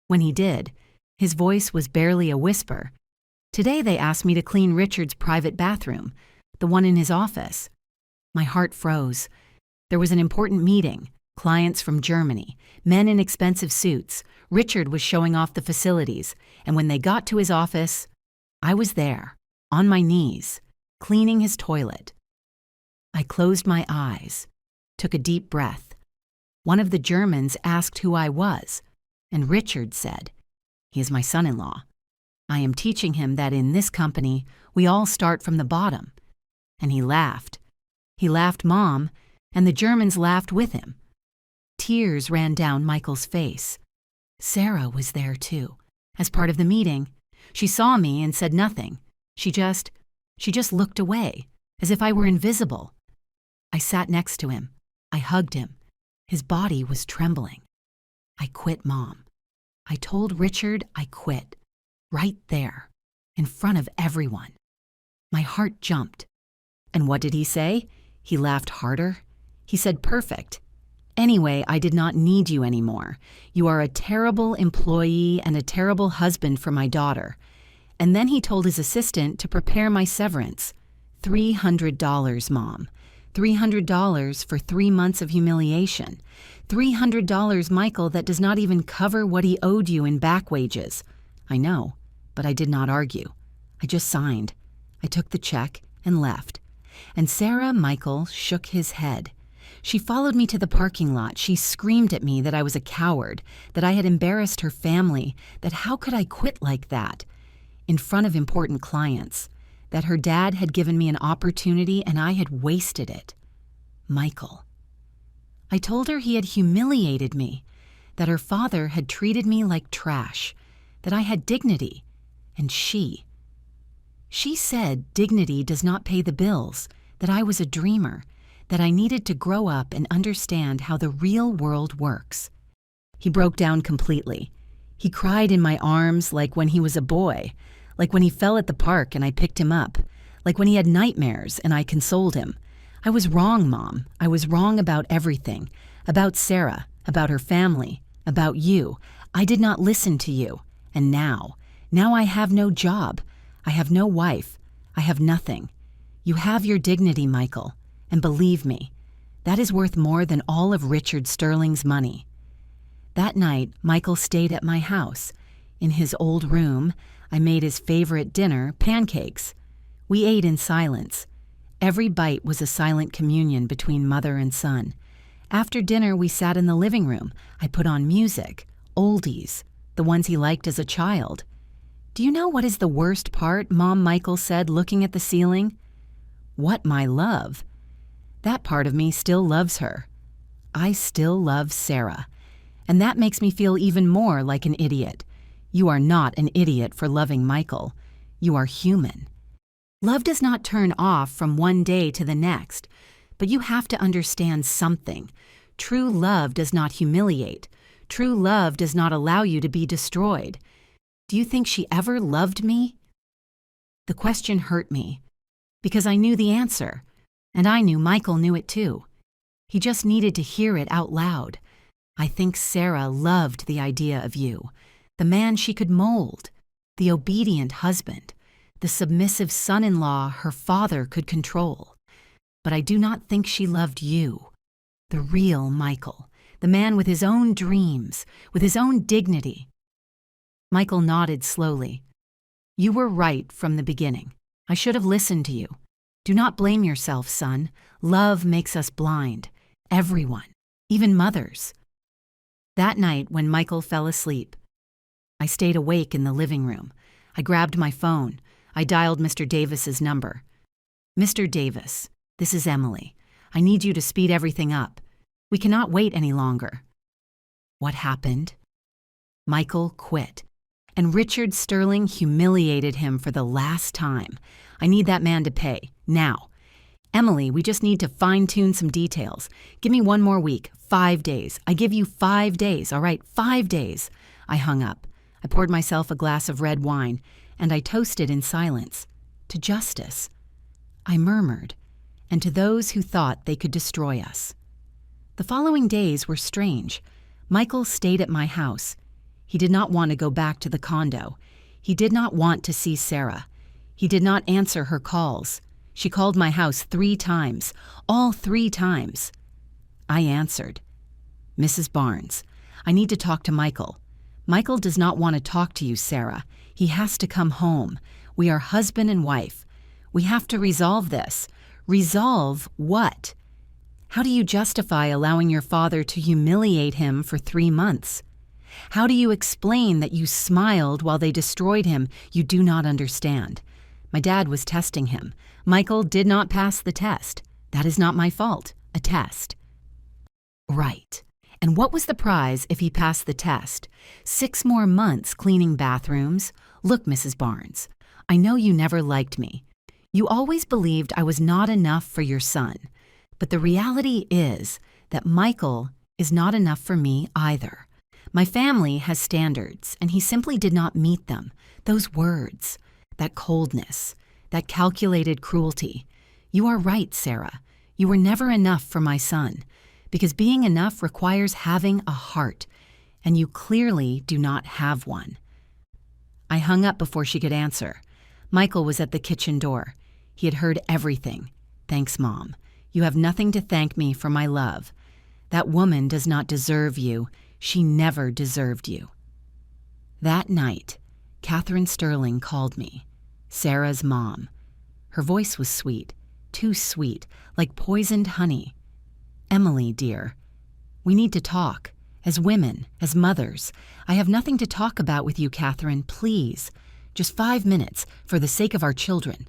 [SPEAKER 1] When he did, his voice was barely a whisper. Today they asked me to clean Richard's private bathroom, the one in his office. My heart froze. There was an important meeting. Clients from Germany, men in expensive suits. Richard was showing off the facilities, and when they got to his office, I was there, on my knees, cleaning his toilet. I closed my eyes, took a deep breath. One of the Germans asked who I was, and Richard said, "He is my son-in-law. I am teaching him that in this company, we all start from the bottom." And he laughed. He laughed, Mom, and the Germans laughed with him. Tears ran down Michael's face. Sarah was there too. As part of the meeting, she saw me and said nothing. She just looked away, as if I were invisible. I sat next to him. I hugged him. His body was trembling. I quit, Mom. I told Richard I quit. Right there, in front of everyone. My heart jumped. And what did he say? He laughed harder. He said, "Perfect. Anyway, I did not need you anymore. You are a terrible employee and a terrible husband for my daughter." And then he told his assistant to prepare my severance. $300, Mom. $300 for 3 months of humiliation. $300, Michael, that does not even cover what he owed you in back wages. I know, but I did not argue. I just signed. I took the check and left. And Sarah, Michael, shook his head. She followed me to the parking lot. She screamed at me that I was a coward, that I had embarrassed her family, that how could I quit like that, in front of important clients, that her dad had given me an opportunity and I had wasted it. Michael. I told her he had humiliated me, that her father had treated me like trash, that I had dignity, and she said dignity does not pay the bills, that I was a dreamer, that I needed to grow up and understand how the real world works. He broke down completely. He cried in my arms like when he was a boy, like when he fell at the park and I picked him up, like when he had nightmares and I consoled him. I was wrong, Mom. I was wrong about everything, about Sarah, about her family, about you. I did not listen to you. And now I have no job. I have no wife. I have nothing. You have your dignity, Michael. And believe me, that is worth more than all of Richard Sterling's money. That night, Michael stayed at my house. In his old room, I made his favorite dinner, pancakes. We ate in silence. Every bite was a silent communion between mother and son. After dinner, we sat in the living room. I put on music, oldies, the ones he liked as a child. Do you know what is the worst part? Mom, Michael said, looking at the ceiling. What, my love? That part of me still loves her. I still love Sarah. And that makes me feel even more like an idiot. You are not an idiot for loving Michael. You are human. Love does not turn off from one day to the next, but you have to understand something. True love does not humiliate. True love does not allow you to be destroyed. Do you think she ever loved me? The question hurt me, because I knew the answer, and I knew Michael knew it too. He just needed to hear it out loud. I think Sarah loved the idea of you, the man she could mold, the obedient husband, the submissive son-in-law her father could control. But I do not think she loved you, the real Michael, the man with his own dreams, with his own dignity. Michael nodded slowly. You were right from the beginning. I should have listened to you. Do not blame yourself, son. Love makes us blind. Everyone, even mothers. That night, when Michael fell asleep, I stayed awake in the living room. I grabbed my phone. I dialed Mr. Davis's number. Mr. Davis, this is Emily. I need you to speed everything up. We cannot wait any longer. What happened? Michael quit, and Richard Sterling humiliated him for the last time. I need that man to pay, now. Emily, we just need to fine-tune some details. Give me 1 more week, 5 days. I give you 5 days, all right, 5 days. I hung up. I poured myself a glass of red wine, and I toasted in silence. To justice. I murmured, and to those who thought they could destroy us. The following days were strange. Michael stayed at my house. He did not want to go back to the condo. He did not want to see Sarah. He did not answer her calls. She called my house 3 times, all 3 times. I answered. Mrs. Barnes, I need to talk to Michael. Michael does not want to talk to you, Sarah. He has to come home. We are husband and wife. We have to resolve this. Resolve what? How do you justify allowing your father to humiliate him for 3 months? How do you explain that you smiled while they destroyed him? You do not understand. My dad was testing him. Michael did not pass the test. That is not my fault. A test. Right. And what was the prize if he passed the test? 6 more months cleaning bathrooms? Look, Mrs. Barnes, I know you never liked me. You always believed I was not enough for your son. But the reality is that Michael is not enough for me either. My family has standards, and he simply did not meet them. Those words, that coldness, that calculated cruelty. You are right, Sarah. You were never enough for my son, because being enough requires having a heart, and you clearly do not have one. I hung up before she could answer. Michael was at the kitchen door. He had heard everything. Thanks, Mom. You have nothing to thank me for my love. That woman does not deserve you. She never deserved you. That night, Catherine Sterling called me, Sarah's mom. Her voice was sweet, too sweet, like poisoned honey. Emily, dear, we need to talk. As women, as mothers. I have nothing to talk about with you, Catherine, please. Just 5 minutes, for the sake of our children.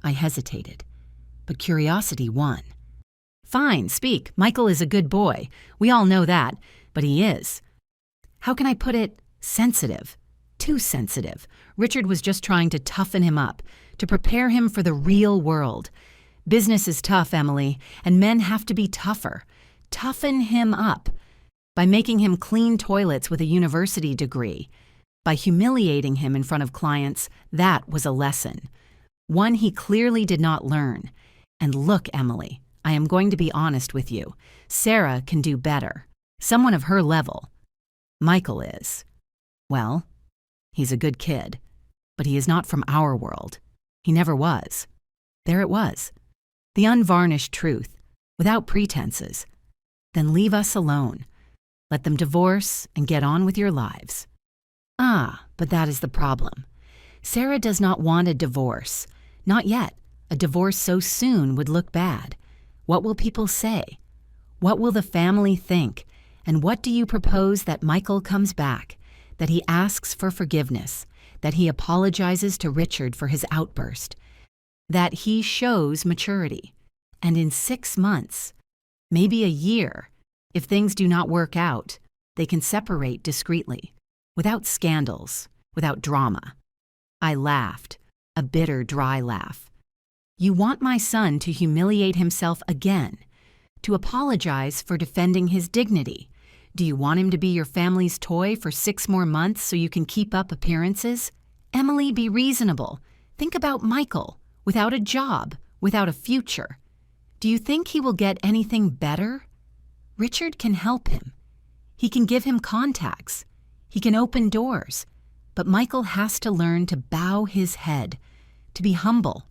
[SPEAKER 1] I hesitated, but curiosity won. Fine, speak. Michael is a good boy. We all know that, but he is. How can I put it? Sensitive. Too sensitive. Richard was just trying to toughen him up, to prepare him for the real world. Business is tough, Emily, and men have to be tougher. Toughen him up. By making him clean toilets with a university degree. By humiliating him in front of clients, that was a lesson. One he clearly did not learn. And look, Emily, I am going to be honest with you. Sarah can do better. Someone of her level. Michael is. Well, he's a good kid, but he is not from our world. He never was. There it was. The unvarnished truth, without pretenses. Then leave us alone. Let them divorce and get on with your lives. Ah, but that is the problem. Sarah does not want a divorce. Not yet. A divorce so soon would look bad. What will people say? What will the family think? And what do you propose that Michael comes back, that he asks for forgiveness, that he apologizes to Richard for his outburst, that he shows maturity, and in 6 months, maybe a year, if things do not work out, they can separate discreetly, without scandals, without drama. I laughed, a bitter, dry laugh. You want my son to humiliate himself again, to apologize for defending his dignity, Do you want him to be your family's toy for 6 more months so you can keep up appearances? Emily, be reasonable. Think about Michael, without a job, without a future. Do you think he will get anything better? Richard can help him. He can give him contacts. He can open doors. But Michael has to learn to bow his head, to be humble.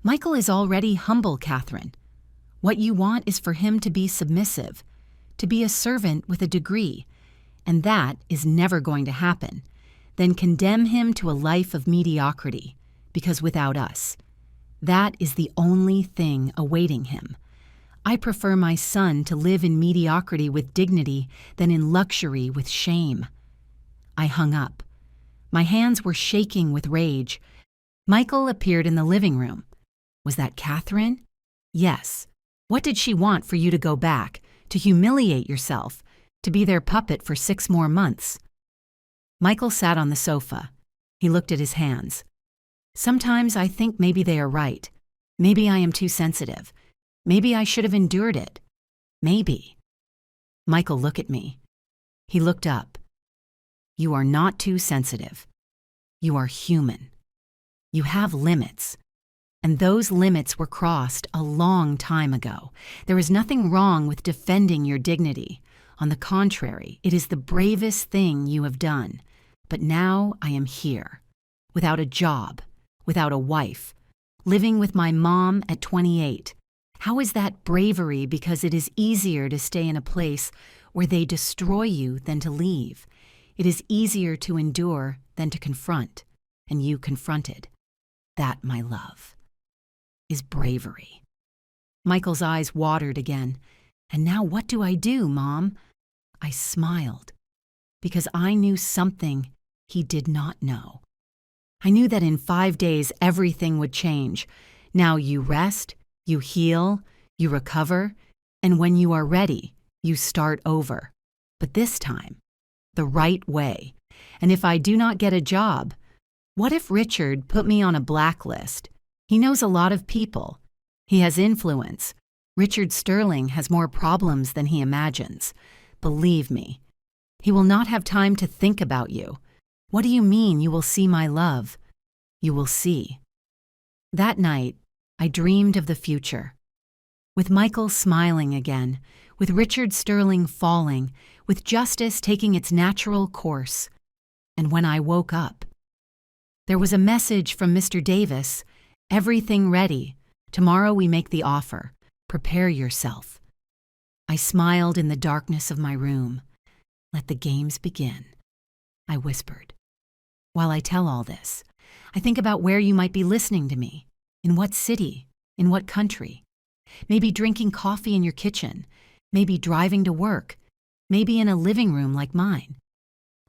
[SPEAKER 1] Michael is already humble, Catherine. What you want is for him to be submissive, to be a servant with a degree, and that is never going to happen. Then condemn him to a life of mediocrity, because without us, that is the only thing awaiting him. I prefer my son to live in mediocrity with dignity than in luxury with shame. I hung up. My hands were shaking with rage. Michael appeared in the living room. Was that Catherine? Yes. What did she want for you to go back, to humiliate yourself, to be their puppet for 6 more months? Michael sat on the sofa. He looked at his hands. Sometimes I think maybe they are right. Maybe I am too sensitive. Maybe I should have endured it. Maybe. Michael looked at me. He looked up. You are not too sensitive. You are human. You have limits. And those limits were crossed a long time ago. There is nothing wrong with defending your dignity. On the contrary, it is the bravest thing you have done. But now I am here, without a job, without a wife, living with my mom at 28. How is that bravery because it is easier to stay in a place where they destroy you than to leave? It is easier to endure than to confront, and you confronted. That, my love, is bravery. Michael's eyes watered again. And now what do I do, Mom? I smiled, because I knew something he did not know. I knew that in 5 days everything would change. Now you rest, you heal, you recover, and when you are ready, you start over. But this time, the right way. And if I do not get a job, what if Richard put me on a blacklist? He knows a lot of people. He has influence. Richard Sterling has more problems than he imagines. Believe me, he will not have time to think about you. What do you mean you will see my love? You will see. That night, I dreamed of the future. With Michael smiling again, with Richard Sterling falling, with justice taking its natural course. And when I woke up, there was a message from Mr. Davis. Everything ready. Tomorrow we make the offer. Prepare yourself. I smiled in the darkness of my room. Let the games begin, I whispered. While I tell all this, I think about where you might be listening to me. In what city? In what country? Maybe drinking coffee in your kitchen. Maybe driving to work. Maybe in a living room like mine.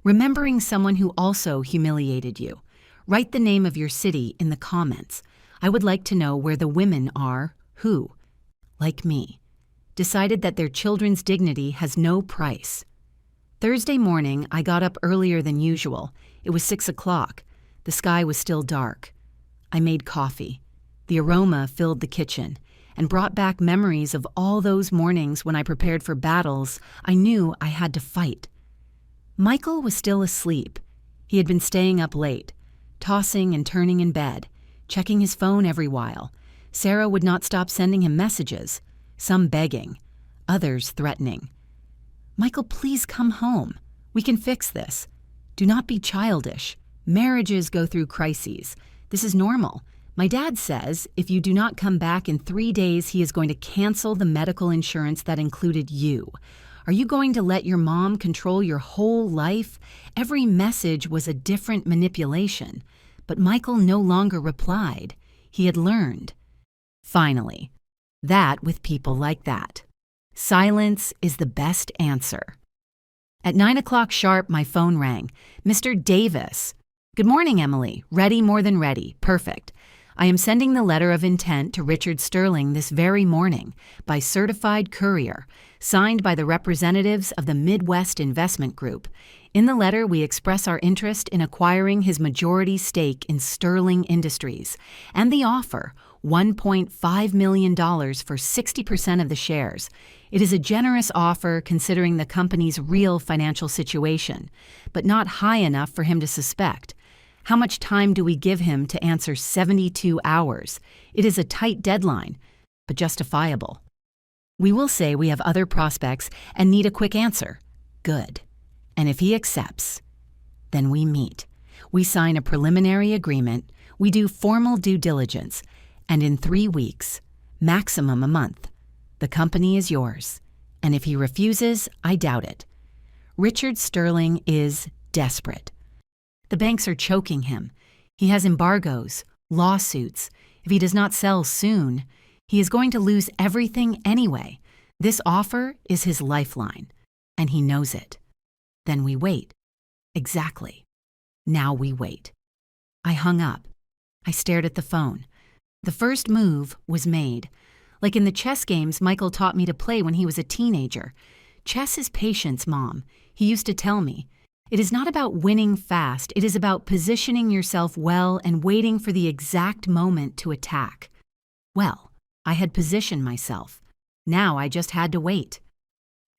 [SPEAKER 1] Remembering someone who also humiliated you. Write the name of your city in the comments. I would like to know where the women are who, like me, decided that their children's dignity has no price. Thursday morning, I got up earlier than usual. It was 6 o'clock. The sky was still dark. I made coffee. The aroma filled the kitchen and brought back memories of all those mornings when I prepared for battles I knew I had to fight. Michael was still asleep. He had been staying up late, tossing and turning in bed, checking his phone every while. Sarah would not stop sending him messages, some begging, others threatening. Michael, please come home. We can fix this. Do not be childish. Marriages go through crises. This is normal. My dad says if you do not come back in 3 days, he is going to cancel the medical insurance that included you. Are you going to let your mom control your whole life? Every message was a different manipulation. But Michael no longer replied. He had learned. Finally, that with people like that. Silence is the best answer. At 9 o'clock sharp, my phone rang. Mr. Davis. Good morning, Emily. Ready, more than ready. Perfect. I am sending the letter of intent to Richard Sterling this very morning by certified courier, signed by the representatives of the Midwest Investment Group. In the letter, we express our interest in acquiring his majority stake in Sterling Industries, and the offer, $1.5 million for 60% of the shares. It is a generous offer considering the company's real financial situation, but not high enough for him to suspect. How much time do we give him to answer? 72 hours. It is a tight deadline, but justifiable. We will say we have other prospects and need a quick answer. Good. And if he accepts, then we meet. We sign a preliminary agreement, we do formal due diligence, and in 3 weeks, maximum a month, the company is yours. And if he refuses, I doubt it. Richard Sterling is desperate. The banks are choking him. He has embargoes, lawsuits. If he does not sell soon, he is going to lose everything anyway. This offer is his lifeline, and he knows it. Then we wait. Exactly. Now we wait. I hung up. I stared at the phone. The first move was made. Like in the chess games Michael taught me to play when he was a teenager. Chess is patience, Mom. He used to tell me. It is not about winning fast. It is about positioning yourself well and waiting for the exact moment to attack. Well, I had positioned myself. Now I just had to wait.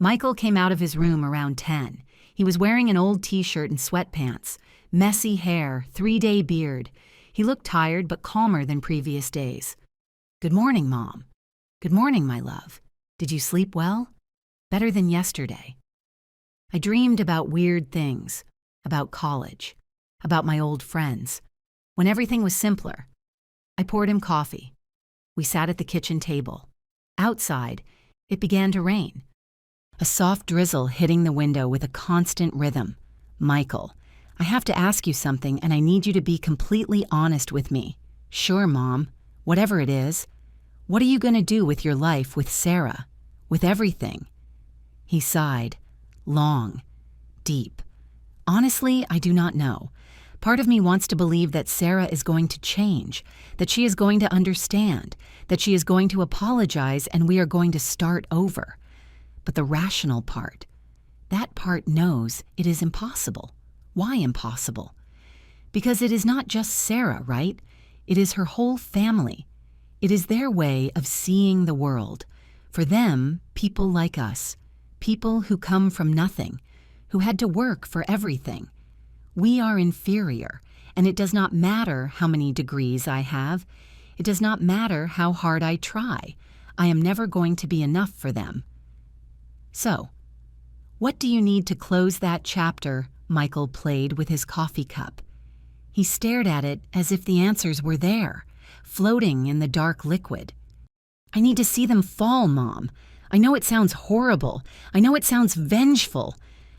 [SPEAKER 1] Michael came out of his room around 10. He was wearing an old t-shirt and sweatpants, messy hair, 3-day beard. He looked tired but calmer than previous days. Good morning, Mom. Good morning, my love. Did you sleep well? Better than yesterday. I dreamed about weird things, about college, about my old friends, when everything was simpler. I poured him coffee. We sat at the kitchen table. Outside, it began to rain. A soft drizzle hitting the window with a constant rhythm. Michael, I have to ask you something and I need you to be completely honest with me. Sure, Mom. Whatever it is. What are you going to do with your life with Sarah? With everything? He sighed. Long. Deep. Honestly, I do not know. Part of me wants to believe that Sarah is going to change, that she is going to understand, that she is going to apologize and we are going to start over. But the rational part, that part knows it is impossible. Why impossible? Because it is not just Sarah, right? It is her whole family. It is their way of seeing the world. For them, people like us, people who come from nothing, who had to work for everything. We are inferior, and it does not matter how many degrees I have. It does not matter how hard I try. I am never going to be enough for them. So, what do you need to close that chapter? Michael played with his coffee cup. He stared at it as if the answers were there, floating in the dark liquid. I need to see them fall, Mom. I know it sounds horrible. I know it sounds vengeful.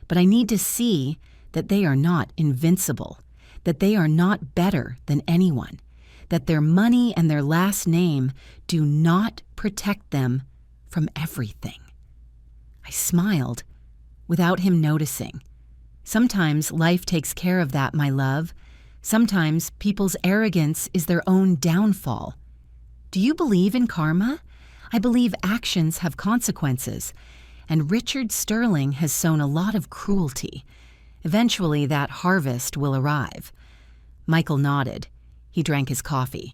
[SPEAKER 1] But I need to see that they are not invincible, that they are not better than anyone, that their money and their last name do not protect them from everything. I smiled, without him noticing. Sometimes life takes care of that, my love. Sometimes people's arrogance is their own downfall. Do you believe in karma? I believe actions have consequences, and Richard Sterling has sown a lot of cruelty. Eventually, that harvest will arrive. Michael nodded. He drank his coffee.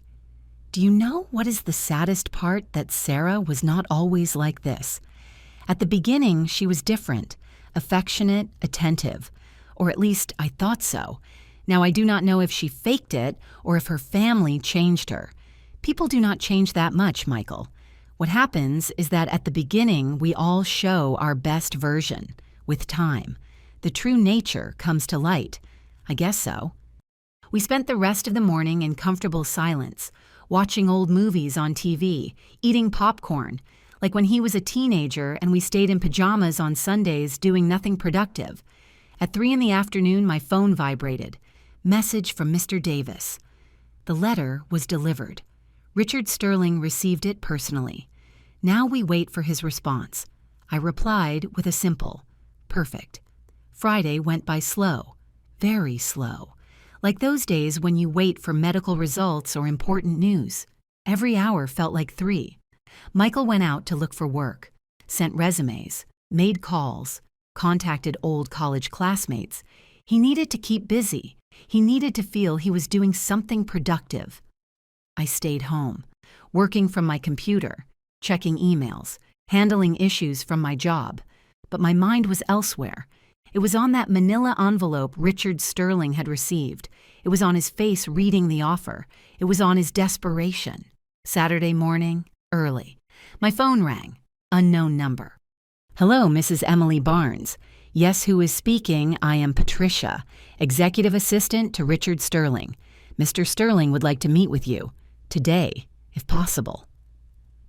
[SPEAKER 1] Do you know what is the saddest part? That Sarah was not always like this. At the beginning, she was different, affectionate, attentive. Or at least I thought so. Now I do not know if she faked it or if her family changed her. People do not change that much, Michael. What happens is that at the beginning, we all show our best version. With time, the true nature comes to light. I guess so. We spent the rest of the morning in comfortable silence, watching old movies on TV, eating popcorn, like when he was a teenager and we stayed in pajamas on Sundays doing nothing productive. At 3 p.m, my phone vibrated. Message from Mr. Davis. The letter was delivered. Richard Sterling received it personally. Now we wait for his response. I replied with a simple, perfect. Friday went by slow, very slow. Like those days when you wait for medical results or important news. Every hour felt like 3. Michael went out to look for work, sent resumes, made calls, contacted old college classmates. He needed to keep busy. He needed to feel he was doing something productive. I stayed home, working from my computer, checking emails, handling issues from my job. But my mind was elsewhere. It was on that manila envelope Richard Sterling had received. It was on his face reading the offer. It was on his desperation. Saturday morning, early. My phone rang. Unknown number. Hello, Mrs. Emily Barnes. Yes, who is speaking? I am Patricia, executive assistant to Richard Sterling. Mr. Sterling would like to meet with you. Today, if possible.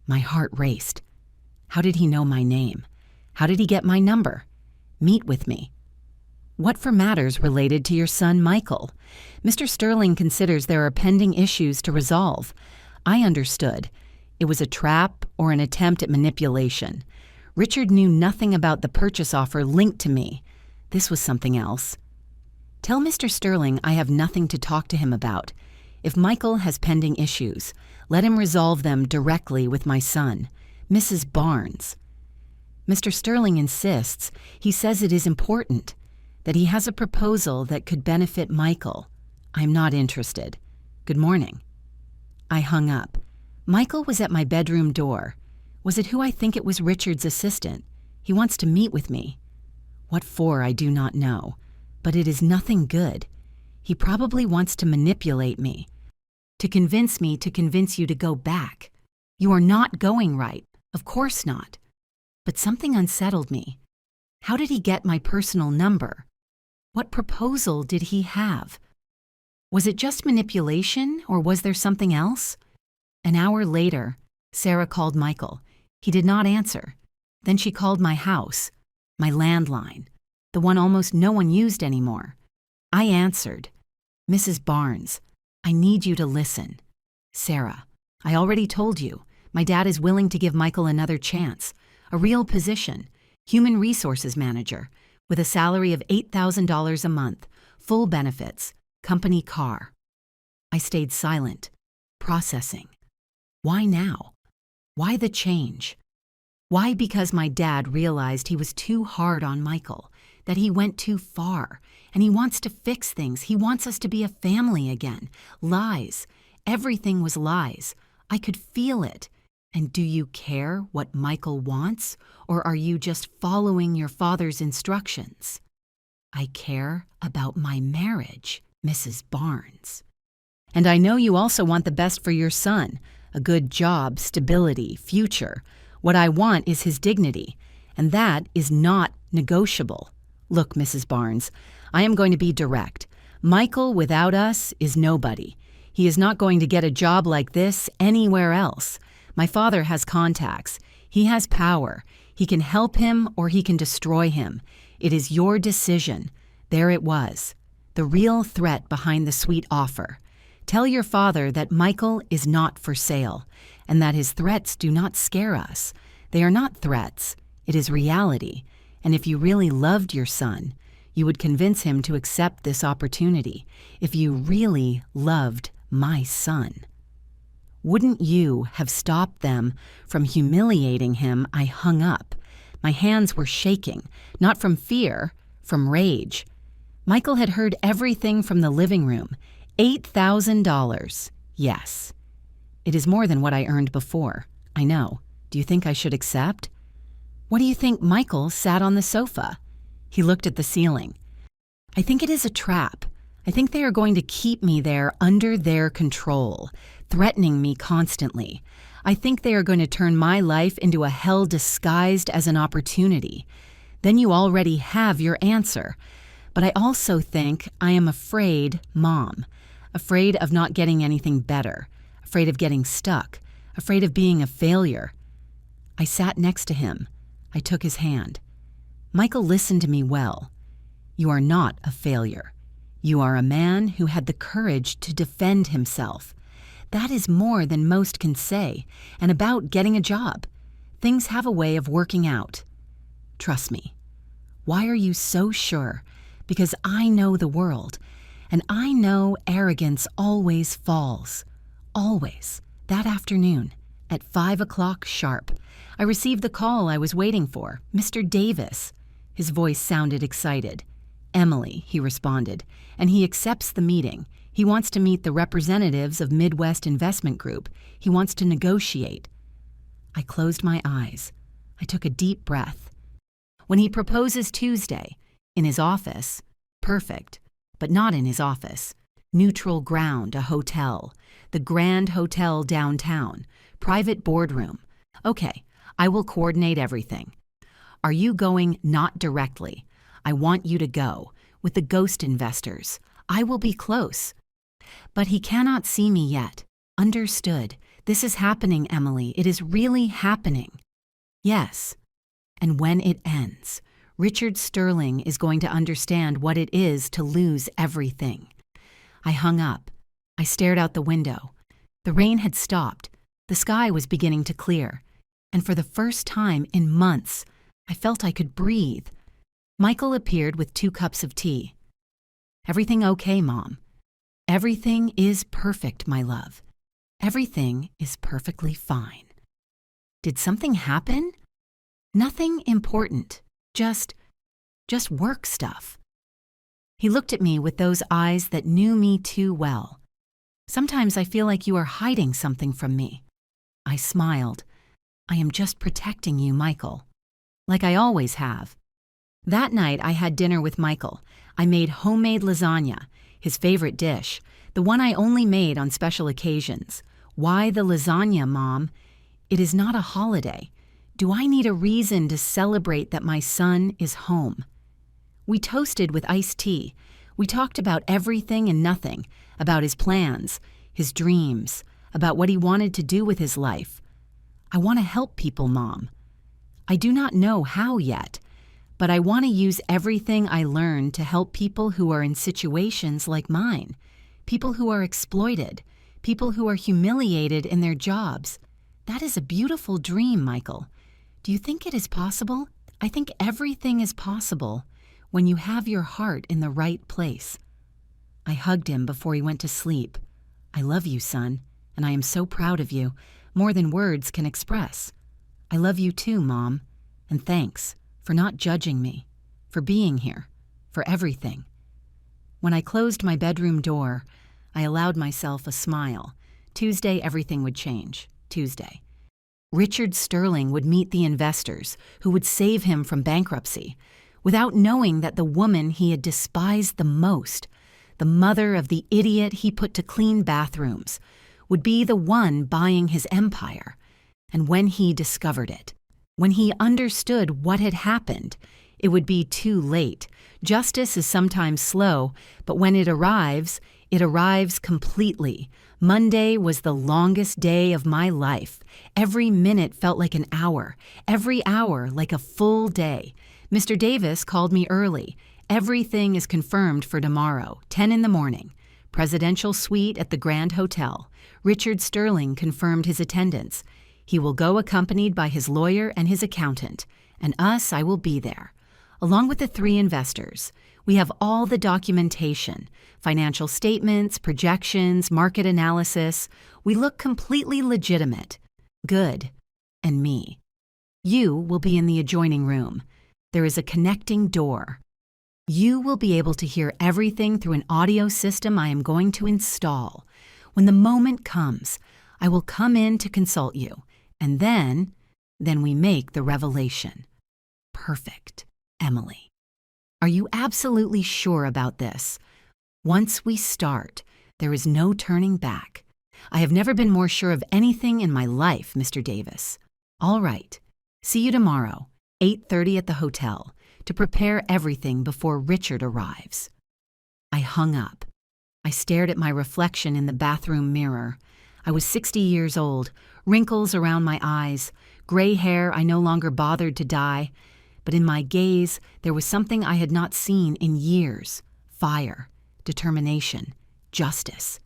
[SPEAKER 1] My heart raced. How did he know my name? How did he get my number? Meet with me. What for matters related to your son, Michael? Mr. Sterling considers there are pending issues to resolve. I understood. It was a trap or an attempt at manipulation. Richard knew nothing about the purchase offer linked to me. This was something else. Tell Mr. Sterling I have nothing to talk to him about. If Michael has pending issues, let him resolve them directly with my son, Mrs. Barnes. Mr. Sterling insists. He says it is important, that he has a proposal that could benefit Michael. I'm not interested. Good morning. I hung up. Michael was at my bedroom door. Was it who I think it was? Richard's assistant. He wants to meet with me. What for, I do not know, but it is nothing good. He probably wants to manipulate me, to convince you to go back. You are not going right. Of course not. But something unsettled me. How did he get my personal number? What proposal did he have? Was it just manipulation, or was there something else? An hour later, Sarah called Michael. He did not answer. Then she called my house, my landline, the one almost no one used anymore. I answered. Mrs. Barnes, I need you to listen. Sarah, I already told you, my dad is willing to give Michael another chance, a real position, human resources manager, with a salary of $8,000 a month, full benefits, company car. I stayed silent, processing. Why now? Why the change? Why? Because my dad realized he was too hard on Michael, that he went too far, and he wants to fix things. He wants us to be a family again. Lies. Everything was lies. I could feel it. And do you care what Michael wants, or are you just following your father's instructions? I care about my marriage, Mrs. Barnes. And I know you also want the best for your son, a good job, stability, future. What I want is his dignity, and that is not negotiable. Look, Mrs. Barnes, I am going to be direct. Michael, without us, is nobody. He is not going to get a job like this anywhere else. My father has contacts. He has power. He can help him or he can destroy him. It is your decision. There it was. The real threat behind the sweet offer. Tell your father that Michael is not for sale, and that his threats do not scare us. They are not threats. It is reality. And if you really loved your son, you would convince him to accept this opportunity. If you really loved my son. Wouldn't you have stopped them from humiliating him? I hung up. My hands were shaking, not from fear, from rage. Michael had heard everything from the living room. $8,000. Yes. It is more than what I earned before. I know. Do you think I should accept? What do you think? Michael sat on the sofa. He looked at the ceiling. I think it is a trap. I think they are going to keep me there under their control, threatening me constantly. I think they are going to turn my life into a hell disguised as an opportunity. Then you already have your answer. But I also think I am afraid, Mom. Afraid of not getting anything better. Afraid of getting stuck. Afraid of being a failure. I sat next to him. I took his hand. Michael listened to me well. You are not a failure. You are a man who had the courage to defend himself. That is more than most can say, and about getting a job. Things have a way of working out. Trust me. Why are you so sure? Because I know the world, and I know arrogance always falls. Always. That afternoon, at 5 o'clock sharp, I received the call I was waiting for, Mr. Davis. His voice sounded excited. Emily, he responded, and he accepts the meeting. He wants to meet the representatives of Midwest Investment Group. He wants to negotiate. I closed my eyes. I took a deep breath. When he proposes Tuesday, in his office, perfect, but not in his office. Neutral ground, a hotel, the Grand Hotel downtown, private boardroom. Okay, I will coordinate everything. Are you going? Not directly. I want you to go, with the ghost investors. I will be close. But he cannot see me yet. Understood. This is happening, Emily. It is really happening. Yes. And when it ends, Richard Sterling is going to understand what it is to lose everything. I hung up. I stared out the window. The rain had stopped. The sky was beginning to clear. And for the first time in months, I felt I could breathe. Michael appeared with 2 cups of tea. Everything okay, Mom? Everything is perfect, my love. Everything is perfectly fine. Did something happen? Nothing important. Just work stuff. He looked at me with those eyes that knew me too well. Sometimes I feel like you are hiding something from me. I smiled. I am just protecting you, Michael. Like I always have. That night I had dinner with Michael. I made homemade lasagna, his favorite dish, the one I only made on special occasions. Why the lasagna, Mom? It is not a holiday. Do I need a reason to celebrate that my son is home? We toasted with iced tea. We talked about everything and nothing, about his plans, his dreams, about what he wanted to do with his life. I want to help people, Mom. I do not know how yet, but I want to use everything I learned to help people who are in situations like mine, people who are exploited, people who are humiliated in their jobs. That is a beautiful dream, Michael. Do you think it is possible? I think everything is possible when you have your heart in the right place. I hugged him before he went to sleep. I love you, son, and I am so proud of you, more than words can express. I love you too, Mom, and thanks for not judging me, for being here, for everything. When I closed my bedroom door, I allowed myself a smile. Tuesday, everything would change. Tuesday. Richard Sterling would meet the investors who would save him from bankruptcy, without knowing that the woman he had despised the most, the mother of the idiot he put to clean bathrooms, would be the one buying his empire. And when he discovered it, when he understood what had happened, it would be too late. Justice is sometimes slow, but when it arrives completely. Monday was the longest day of my life. Every minute felt like an hour, every hour like a full day. Mr. Davis called me early. Everything is confirmed for tomorrow, 10 in the morning. Presidential suite at the Grand Hotel. Richard Sterling confirmed his attendance. He will go accompanied by his lawyer and his accountant, and I will be there. Along with the 3 investors, we have all the documentation, financial statements, projections, market analysis. We look completely legitimate. Good. And me. You will be in the adjoining room. There is a connecting door. You will be able to hear everything through an audio system I am going to install. When the moment comes, I will come in to consult you, and then we make the revelation. Perfect, Emily. Are you absolutely sure about this? Once we start, there is no turning back. I have never been more sure of anything in my life, Mr. Davis. All right. See you tomorrow, 8:30 at the hotel, to prepare everything before Richard arrives. I hung up. I stared at my reflection in the bathroom mirror. I was 60 years old, wrinkles around my eyes, gray hair I no longer bothered to dye. But in my gaze, there was something I had not seen in years. Fire, determination, justice.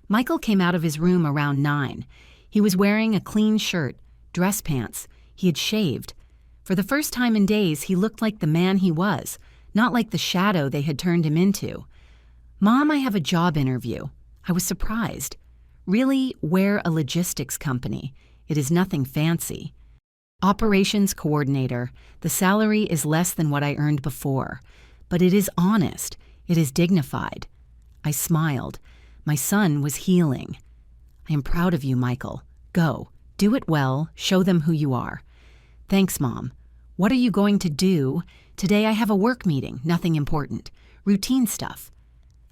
[SPEAKER 1] Michael came out of his room around 9. He was wearing a clean shirt, dress pants. He had shaved. For the first time in days, he looked like the man he was, not like the shadow they had turned him into. Mom, I have a job interview. I was surprised. Really, we're a logistics company. It is nothing fancy. Operations coordinator. The salary is less than what I earned before, but it is honest. It is dignified. I smiled. My son was healing. I am proud of you, Michael. Go. Do it well. Show them who you are. Thanks, Mom. What are you going to do? Today I have a work meeting, nothing important. Routine stuff.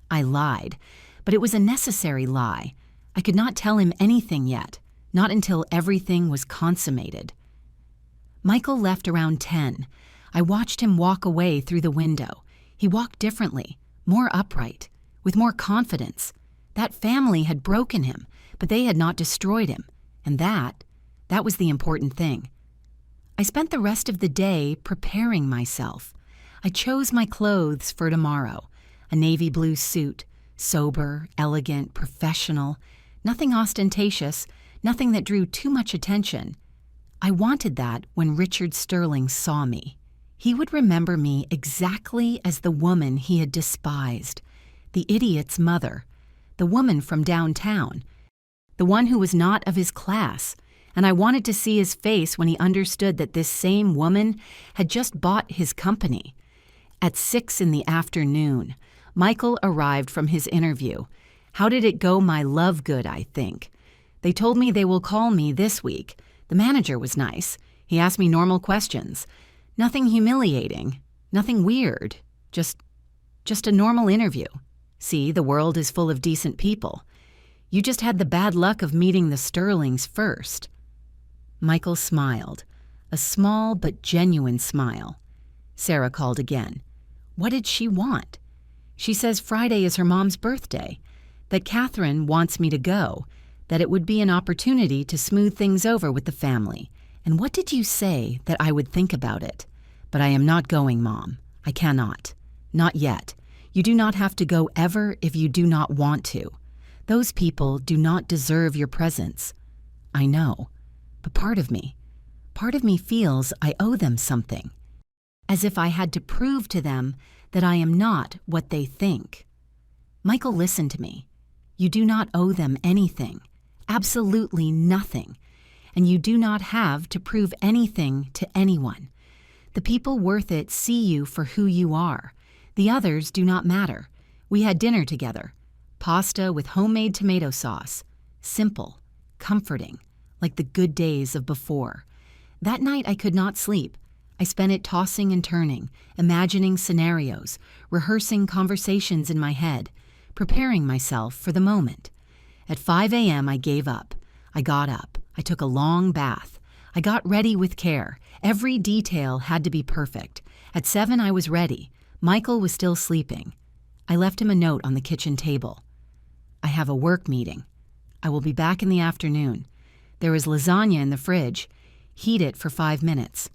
[SPEAKER 1] I lied, but it was a necessary lie. I could not tell him anything yet, not until everything was consummated. Michael left around 10. I watched him walk away through the window. He walked differently, more upright, with more confidence. That family had broken him, but they had not destroyed him, and that was the important thing. I spent the rest of the day preparing myself. I chose my clothes for tomorrow. A navy blue suit, sober, elegant, professional, nothing ostentatious, nothing that drew too much attention. I wanted that when Richard Sterling saw me. He would remember me exactly as the woman he had despised, the idiot's mother, the woman from downtown, the one who was not of his class, and I wanted to see his face when he understood that this same woman had just bought his company. At 6 p.m, Michael arrived from his interview. How did it go, my love good, I think. They told me they will call me this week. The manager was nice. He asked me normal questions. Nothing humiliating, nothing weird, just a normal interview. See, the world is full of decent people. You just had the bad luck of meeting the Sterlings first. Michael smiled, a small but genuine smile. Sarah called again. What did she want? She says Friday is her mom's birthday, that Catherine wants me to go, that it would be an opportunity to smooth things over with the family. And what did you say that I would think about it? But I am not going, Mom. I cannot. Not yet. You do not have to go ever if you do not want to. Those people do not deserve your presence. I know. But part of me feels I owe them something. As if I had to prove to them that I am not what they think. Michael, listen to me. You do not owe them anything. Absolutely nothing. And you do not have to prove anything to anyone. The people worth it see you for who you are. The others do not matter. We had dinner together. Pasta with homemade tomato sauce. Simple, comforting, like the good days of before. That night I could not sleep. I spent it tossing and turning, imagining scenarios, rehearsing conversations in my head, preparing myself for the moment. At 5 a.m. I gave up. I got up. I took a long bath. I got ready with care. Every detail had to be perfect. At 7 I was ready. Michael was still sleeping. I left him a note on the kitchen table. I have a work meeting. I will be back in the afternoon. There is lasagna in the fridge. Heat it for 5 minutes.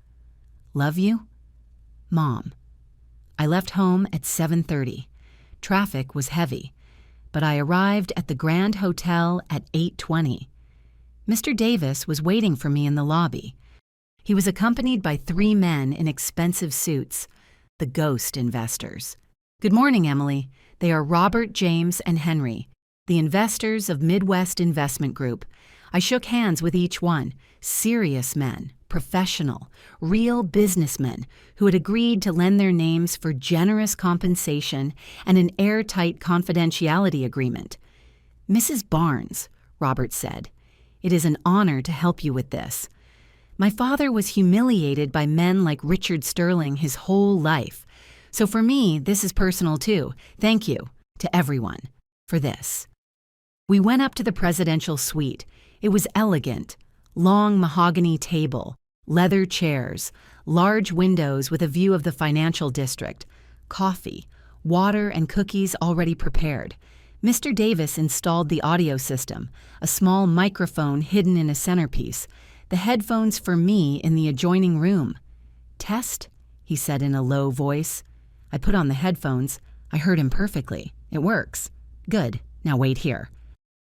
[SPEAKER 1] Love you? Mom. I left home at 7:30. Traffic was heavy, but I arrived at the Grand Hotel at 8:20. Mr. Davis was waiting for me in the lobby. He was accompanied by 3 men in expensive suits, the ghost investors. Good morning, Emily. They are Robert, James, and Henry, the investors of Midwest Investment Group. I shook hands with each one, serious men, professional, real businessmen who had agreed to lend their names for generous compensation and an airtight confidentiality agreement. Mrs. Barnes, Robert said, it is an honor to help you with this. My father was humiliated by men like Richard Sterling his whole life. So for me, this is personal too. Thank you to everyone for this. We went up to the presidential suite. It was elegant. Long mahogany table, leather chairs, large windows with a view of the financial district, coffee, water and cookies already prepared. Mr. Davis installed the audio system, a small microphone hidden in a centerpiece, the headphones for me in the adjoining room. Test, he said in a low voice. I put on the headphones. I heard him perfectly. It works. Good. Now wait here.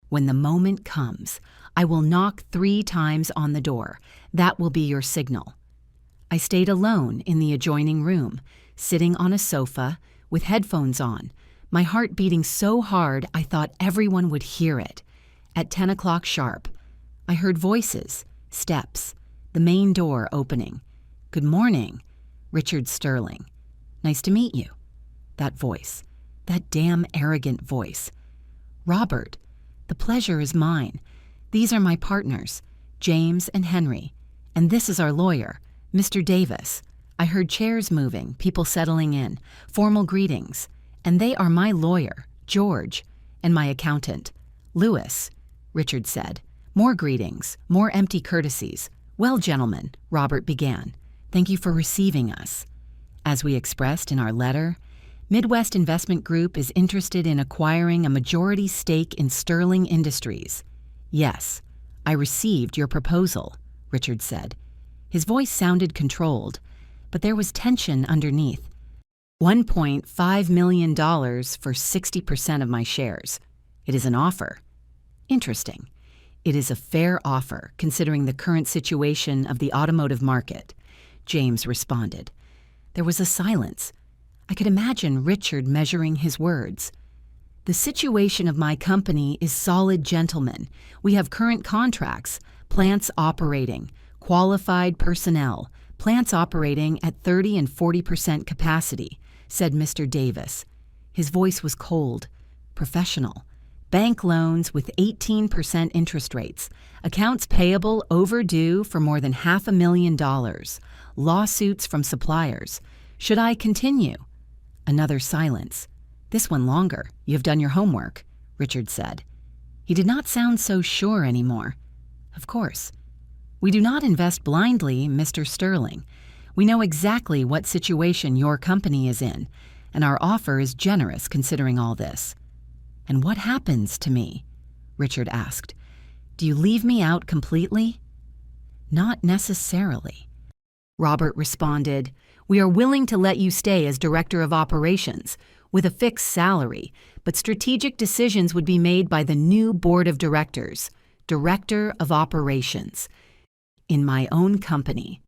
[SPEAKER 1] When the moment comes, I will knock 3 times on the door. That will be your signal. I stayed alone in the adjoining room, sitting on a sofa with headphones on, my heart beating so hard I thought everyone would hear it. At 10 o'clock sharp, I heard voices, steps, the main door opening. Good morning, Richard Sterling. Nice to meet you. That voice. That damn arrogant voice. "Robert, the pleasure is mine. These are my partners, James and Henry. And this is our lawyer, Mr. Davis." I heard chairs moving, people settling in, formal greetings. "And they are my lawyer, George, and my accountant, Lewis," Richard said. More greetings, more empty courtesies. "Well, gentlemen," Robert began, "thank you for receiving us. As we expressed in our letter, Midwest Investment Group is interested in acquiring a majority stake in Sterling Industries." "Yes, I received your proposal," Richard said. His voice sounded controlled, but there was tension underneath. $1.5 million for 60% of my shares. It is an offer. Interesting. It is a fair offer, considering the current situation of the automotive market, James responded. There was a silence. I could imagine Richard measuring his words. "The situation of my company is solid, gentlemen. We have current contracts, plants operating, qualified personnel, plants operating at 30 and 40% capacity," said Mr. Davis. His voice was cold, professional. "Bank loans with 18% interest rates, accounts payable overdue for more than $500,000, lawsuits from suppliers. Should I continue?" Another silence. "This one longer. You have done your homework," Richard said. He did not sound so sure anymore. "Of course. We do not invest blindly, Mr. Sterling. We know exactly what situation your company is in, and our offer is generous considering all this." "And what happens to me?" Richard asked. "Do you leave me out completely?" "Not necessarily." Robert responded, "We are willing to let you stay as Director of Operations, with a fixed salary, but strategic decisions would be made by the new Board of Directors, Director of Operations, in my own company.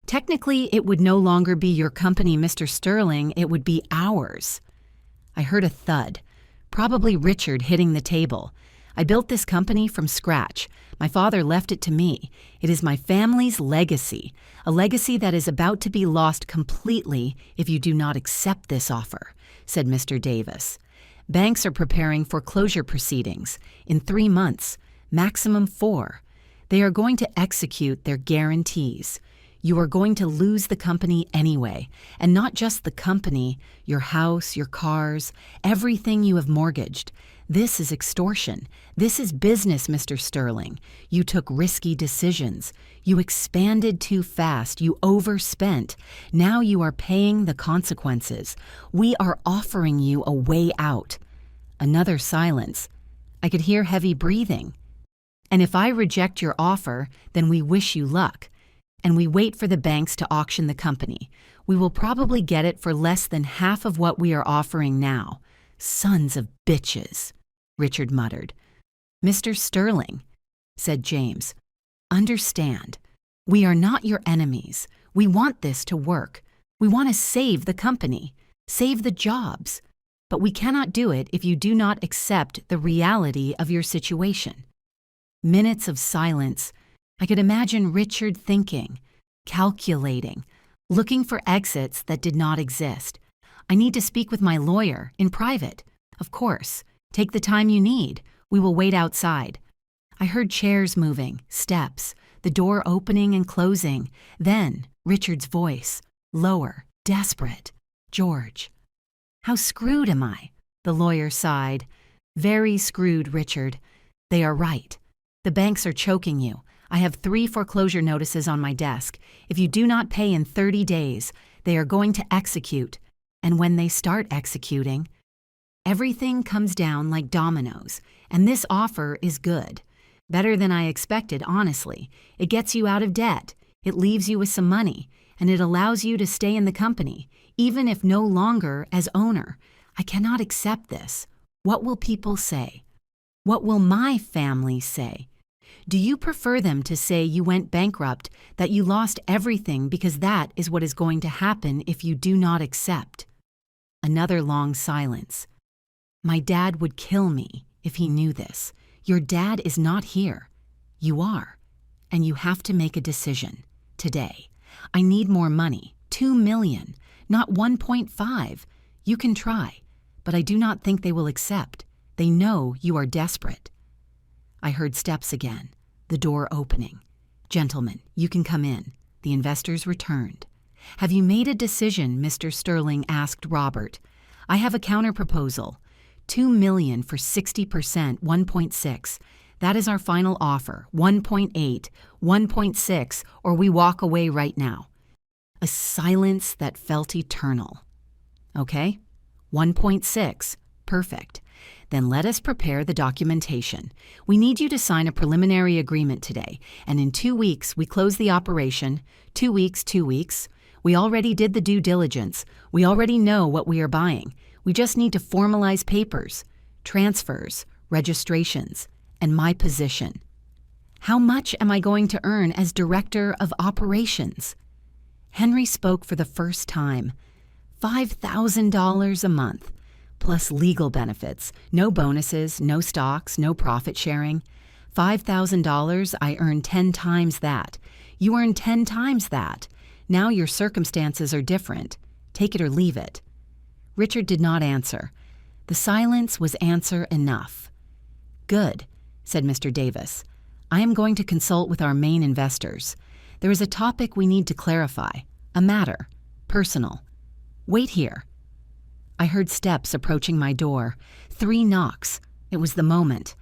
[SPEAKER 1] Technically, it would no longer be your company, Mr. Sterling, it would be ours." I heard a thud, probably Richard hitting the table. "I built this company from scratch. My father left it to me. It is my family's legacy, a legacy that is about to be lost completely if you do not accept this offer," said Mr. Davis. "Banks are preparing foreclosure proceedings in 3 months, maximum 4. They are going to execute their guarantees. You are going to lose the company anyway, and not just the company, your house, your cars, everything you have mortgaged. This is extortion. This is business, Mr. Sterling. You took risky decisions. You expanded too fast. You overspent. Now you are paying the consequences. We are offering you a way out." Another silence. I could hear heavy breathing. "And if I reject your offer, then we wish you luck. And we wait for the banks to auction the company. We will probably get it for less than half of what we are offering now. Sons of bitches," Richard muttered. "Mr. Sterling," said James, "understand, we are not your enemies. We want this to work. We want to save the company, save the jobs. But we cannot do it if you do not accept the reality of your situation." Minutes of silence. I could imagine Richard thinking, calculating, looking for exits that did not exist. "I need to speak with my lawyer, in private." "Of course. Take the time you need. We will wait outside." I heard chairs moving, steps, the door opening and closing. Then Richard's voice, lower, desperate. "George." "How screwed am I?" The lawyer sighed. "Very screwed, Richard. They are right. The banks are choking you. I have 3 foreclosure notices on my desk. If you do not pay in 30 days, they are going to execute. And when they start executing, everything comes down like dominoes. And this offer is good. Better than I expected, honestly. It gets you out of debt. It leaves you with some money. And it allows you to stay in the company, even if no longer as owner. I cannot accept this. What will people say? What will my family say? Do you prefer them to say you went bankrupt, that you lost everything because that is what is going to happen if you do not accept?" Another long silence. "My dad would kill me if he knew this. Your dad is not here. You are. And you have to make a decision. Today. I need more money. 2 million. Not 1.5. You can try. but I do not think they will accept. They know you are desperate." I heard steps again, the door opening. "Gentlemen, you can come in." The investors returned. "Have you made a decision?" Mr. Sterling asked Robert. "I have a counterproposal. $2 million for 60%, 1.6. That is our final offer, 1.8, 1.6, or we walk away right now." A silence that felt eternal. "Okay, 1.6, perfect. Then let us prepare the documentation. We need you to sign a preliminary agreement today, and in 2 weeks we close the operation. 2 weeks, 2 weeks. We already did the due diligence. We already know what we are buying. We just need to formalize papers, transfers, registrations, and my position. How much am I going to earn as Director of Operations?" Henry spoke for the first time. $5,000 a month, plus legal benefits, no bonuses, no stocks, no profit sharing. $5,000, I earn 10 times that. You earn 10 times that. Now your circumstances are different. Take it or leave it. Richard did not answer. The silence was answer enough. "Good," said Mr. Davis. "I am going to consult with our main investors. There is a topic we need to clarify, a matter, personal. Wait here." I heard steps approaching my door. 3 knocks. It was the moment.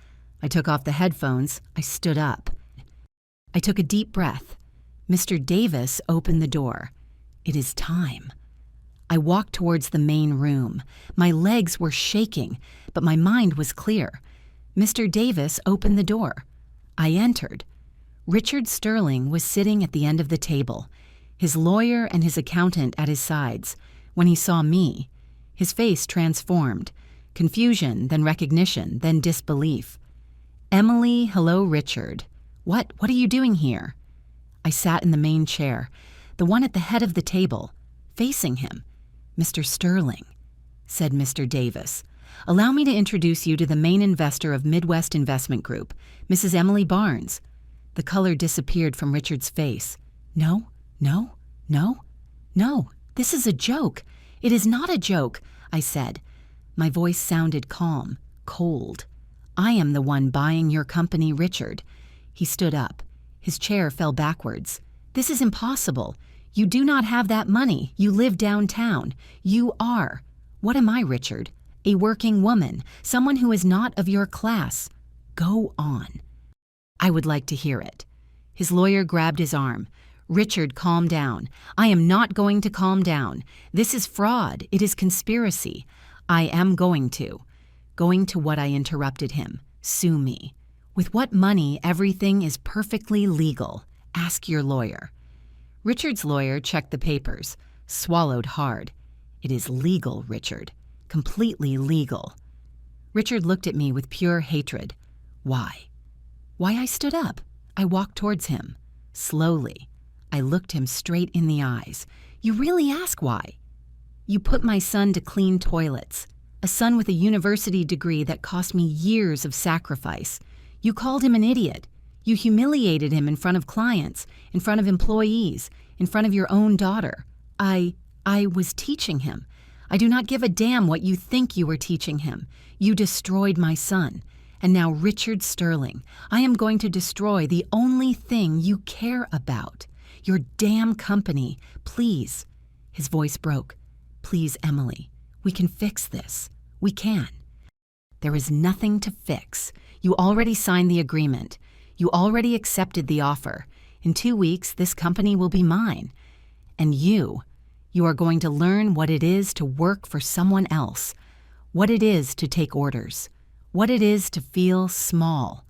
[SPEAKER 1] I took off the headphones. I stood up. I took a deep breath. Mr. Davis opened the door. It is time. I walked towards the main room. My legs were shaking, but my mind was clear. Mr. Davis opened the door. I entered. Richard Sterling was sitting at the end of the table, his lawyer and his accountant at his sides. When he saw me, his face transformed. Confusion, then recognition, then disbelief. "Emily, hello, Richard. What are you doing here?" I sat in the main chair, the one at the head of the table, facing him. "Mr. Sterling," said Mr. Davis, "allow me to introduce you to the main investor of Midwest Investment Group, Mrs. Emily Barnes." The color disappeared from Richard's face. "No, no, no, no, this is a joke. It is not a joke," I said. My voice sounded calm, cold. "I am the one buying your company, Richard." He stood up. His chair fell backwards. "This is impossible. You do not have that money. You live downtown. You are." "What am I, Richard?" "A working woman, someone who is not of your class." "Go on." "I would like to hear it." His lawyer grabbed his arm. "Richard, calm down." "I am not going to calm down. This is fraud. It is conspiracy." "I am going to." Going to what I interrupted him. "Sue me." "With what money? Everything is perfectly legal. Ask your lawyer." Richard's lawyer checked the papers, swallowed hard. "It is legal, Richard. Completely legal." Richard looked at me with pure hatred. Why? Why I stood up. I walked towards him. Slowly. I looked him straight in the eyes. "You really ask why?" "You put my son to clean toilets. A son with a university degree that cost me years of sacrifice. You called him an idiot. You humiliated him in front of clients, in front of employees, in front of your own daughter. I was teaching him. I do not give a damn what you think you were teaching him. You destroyed my son. And now, Richard Sterling, I am going to destroy the only thing you care about. Your damn company. Please." His voice broke. "Please, Emily, we can fix this. We can." "There is nothing to fix. You already signed the agreement. You already accepted the offer. In 2 weeks, this company will be mine. And you are going to learn what it is to work for someone else, what it is to take orders, what it is to feel small.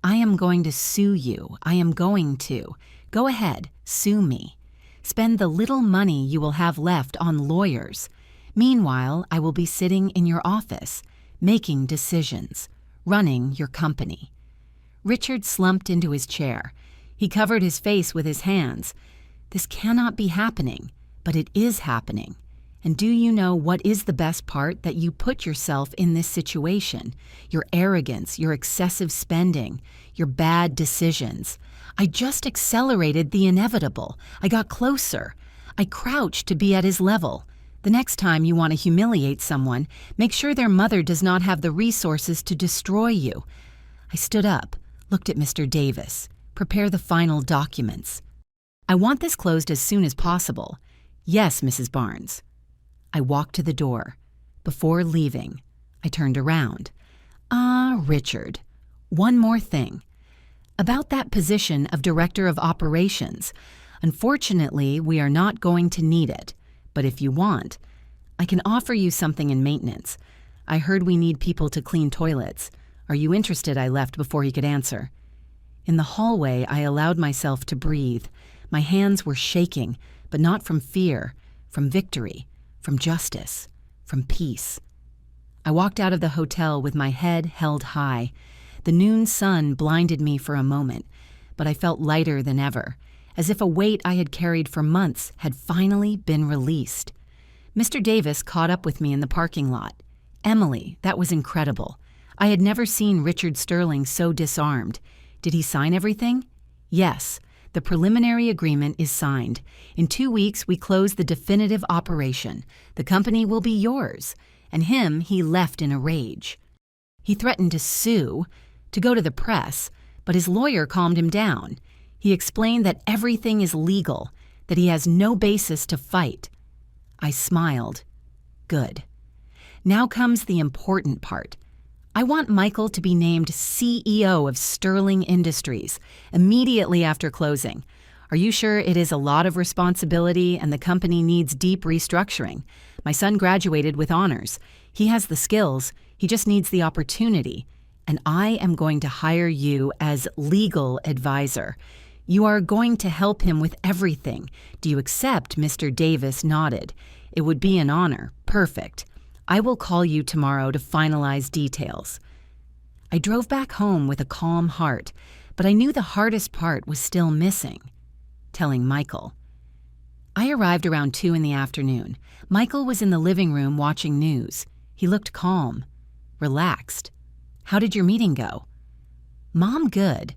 [SPEAKER 1] I am going to sue you. I am going to. Go ahead, sue me. Spend the little money you will have left on lawyers. Meanwhile, I will be sitting in your office, making decisions, running your company." Richard slumped into his chair. He covered his face with his hands. "This cannot be happening, but it is happening. And do you know what is the best part? That you put yourself in this situation. Your arrogance, your excessive spending, your bad decisions. I just accelerated the inevitable. I got closer. I crouched to be at his level. The next time you want to humiliate someone, make sure their mother does not have the resources to destroy you. I stood up, looked at Mr. Davis. Prepare the final documents. I want this closed as soon as possible. Yes, Mrs. Barnes. I walked to the door. Before leaving, I turned around. Richard, one more thing. About that position of Director of Operations. Unfortunately, we are not going to need it. But if you want, I can offer you something in maintenance. I heard we need people to clean toilets. Are you interested? I left before he could answer. In the hallway, I allowed myself to breathe. My hands were shaking, but not from fear, from victory, from justice, from peace. I walked out of the hotel with my head held high. The noon sun blinded me for a moment, but I felt lighter than ever, as if a weight I had carried for months had finally been released. Mr. Davis caught up with me in the parking lot. Emily, that was incredible. I had never seen Richard Sterling so disarmed. Did he sign everything? Yes, the preliminary agreement is signed. In 2 weeks, we close the definitive operation. The company will be yours. And him, he left in a rage. He threatened to sue, to go to the press, but his lawyer calmed him down. He explained that everything is legal, that he has no basis to fight. I smiled. Good. Now comes the important part. I want Michael to be named CEO of Sterling Industries immediately after closing. Are you sure it is a lot of responsibility and the company needs deep restructuring? My son graduated with honors. He has the skills. He just needs the opportunity. And I am going to hire you as legal advisor. You are going to help him with everything. Do you accept? Mr. Davis nodded. It would be an honor. Perfect. I will call you tomorrow to finalize details. I drove back home with a calm heart, but I knew the hardest part was still missing. Telling Michael. I arrived around 2 in the afternoon. Michael was in the living room watching news. He looked calm, relaxed. How did your meeting go? Mom, good.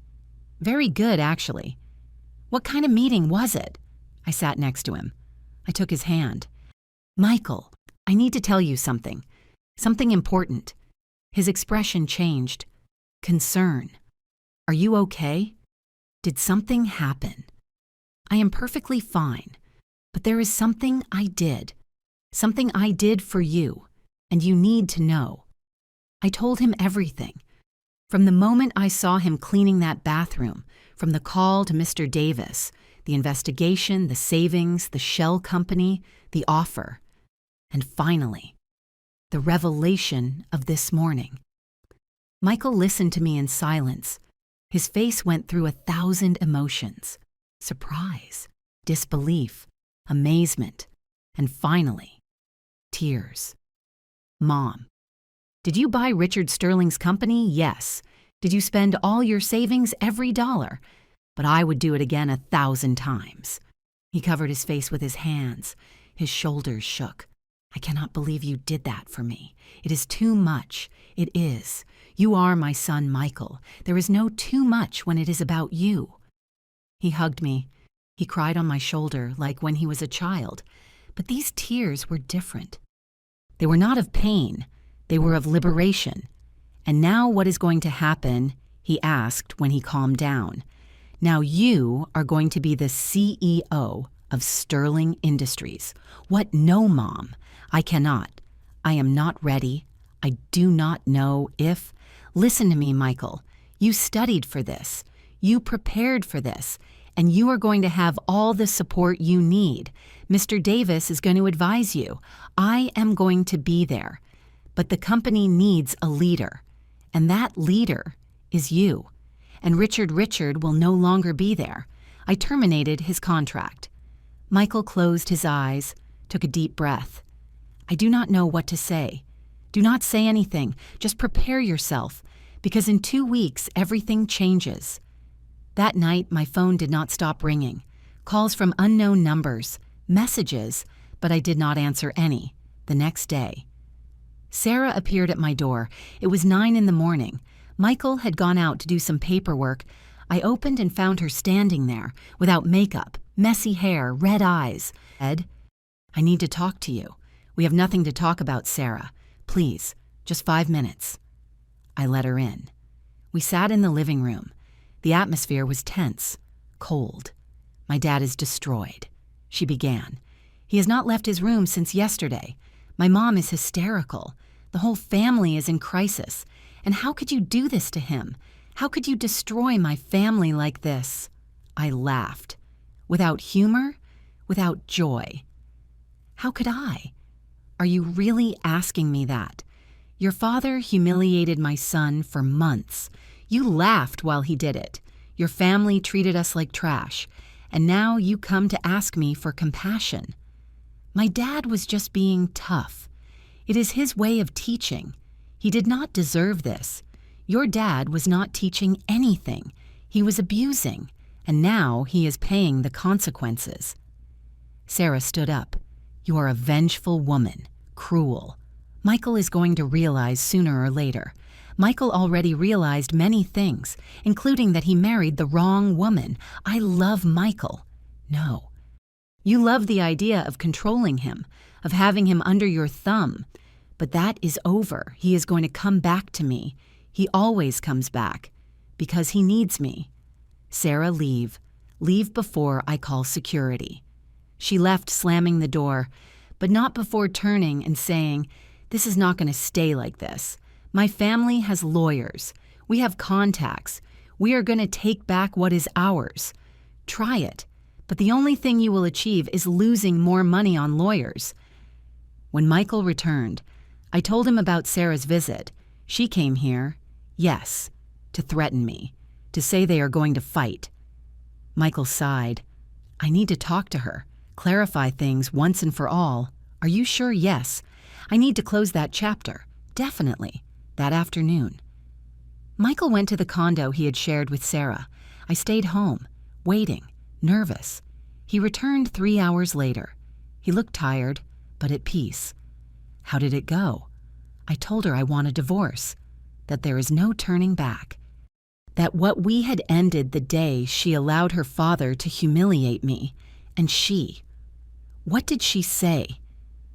[SPEAKER 1] Very good, actually. What kind of meeting was it? I sat next to him. I took his hand. Michael, I need to tell you something. Something important. His expression changed. Concern. Are you okay? Did something happen? I am perfectly fine, but there is something I did. Something I did for you, and you need to know. I told him everything. From the moment I saw him cleaning that bathroom, from the call to Mr. Davis, the investigation, the savings, the shell company, the offer. And finally, the revelation of this morning. Michael listened to me in silence. His face went through 1,000 emotions. Surprise, disbelief, amazement, and finally, tears. Mom, did you buy Richard Sterling's company? Yes. Did you spend all your savings, every dollar? But I would do it again 1,000 times. He covered his face with his hands. His shoulders shook. I cannot believe you did that for me. It is too much. It is. You are my son, Michael. There is no too much when it is about you. He hugged me. He cried on my shoulder like when he was a child. But these tears were different. They were not of pain. They were of liberation. And now what is going to happen? He asked when he calmed down. Now you are going to be the CEO of Sterling Industries. What? No, Mom. I cannot. I am not ready. I do not know if... Listen to me, Michael. You studied for this. You prepared for this. And you are going to have all the support you need. Mr. Davis is going to advise you. I am going to be there. But the company needs a leader. And that leader is you. And Richard will no longer be there. I terminated his contract. Michael closed his eyes, took a deep breath. I do not know what to say. Do not say anything. Just prepare yourself, because in 2 weeks, everything changes. That night, my phone did not stop ringing. Calls from unknown numbers, messages, but I did not answer any. The next day, Sarah appeared at my door. It was 9 in the morning. Michael had gone out to do some paperwork. I opened and found her standing there, without makeup, messy hair, red eyes. Ed, I need to talk to you. We have nothing to talk about, Sarah. Please, just 5 minutes. I let her in. We sat in the living room. The atmosphere was tense, cold. My dad is destroyed, she began. He has not left his room since yesterday. My mom is hysterical. The whole family is in crisis. And how could you do this to him? How could you destroy my family like this? I laughed. Without humor, without joy. How could I? Are you really asking me that? Your father humiliated my son for months. You laughed while he did it. Your family treated us like trash. And now you come to ask me for compassion. My dad was just being tough. It is his way of teaching. He did not deserve this. Your dad was not teaching anything. He was abusing, and now he is paying the consequences. Sarah stood up. You are a vengeful woman, cruel. Michael is going to realize sooner or later. Michael already realized many things, including that he married the wrong woman. I love Michael. No. You love the idea of controlling him, of having him under your thumb. But that is over. He is going to come back to me. He always comes back. Because he needs me. Sarah, leave. Leave before I call security. She left, slamming the door, but not before turning and saying, this is not going to stay like this. My family has lawyers. We have contacts. We are going to take back what is ours. Try it. But the only thing you will achieve is losing more money on lawyers. When Michael returned, I told him about Sarah's visit. She came here, yes, to threaten me, to say they are going to fight. Michael sighed. I need to talk to her, clarify things once and for all. Are you sure? Yes. I need to close that chapter. Definitely. That afternoon. Michael went to the condo he had shared with Sarah. I stayed home, waiting, nervous. He returned 3 hours later. He looked tired, but at peace. How did it go? I told her I want a divorce, that there is no turning back, that what we had ended the day she allowed her father to humiliate me, and she. What did she say?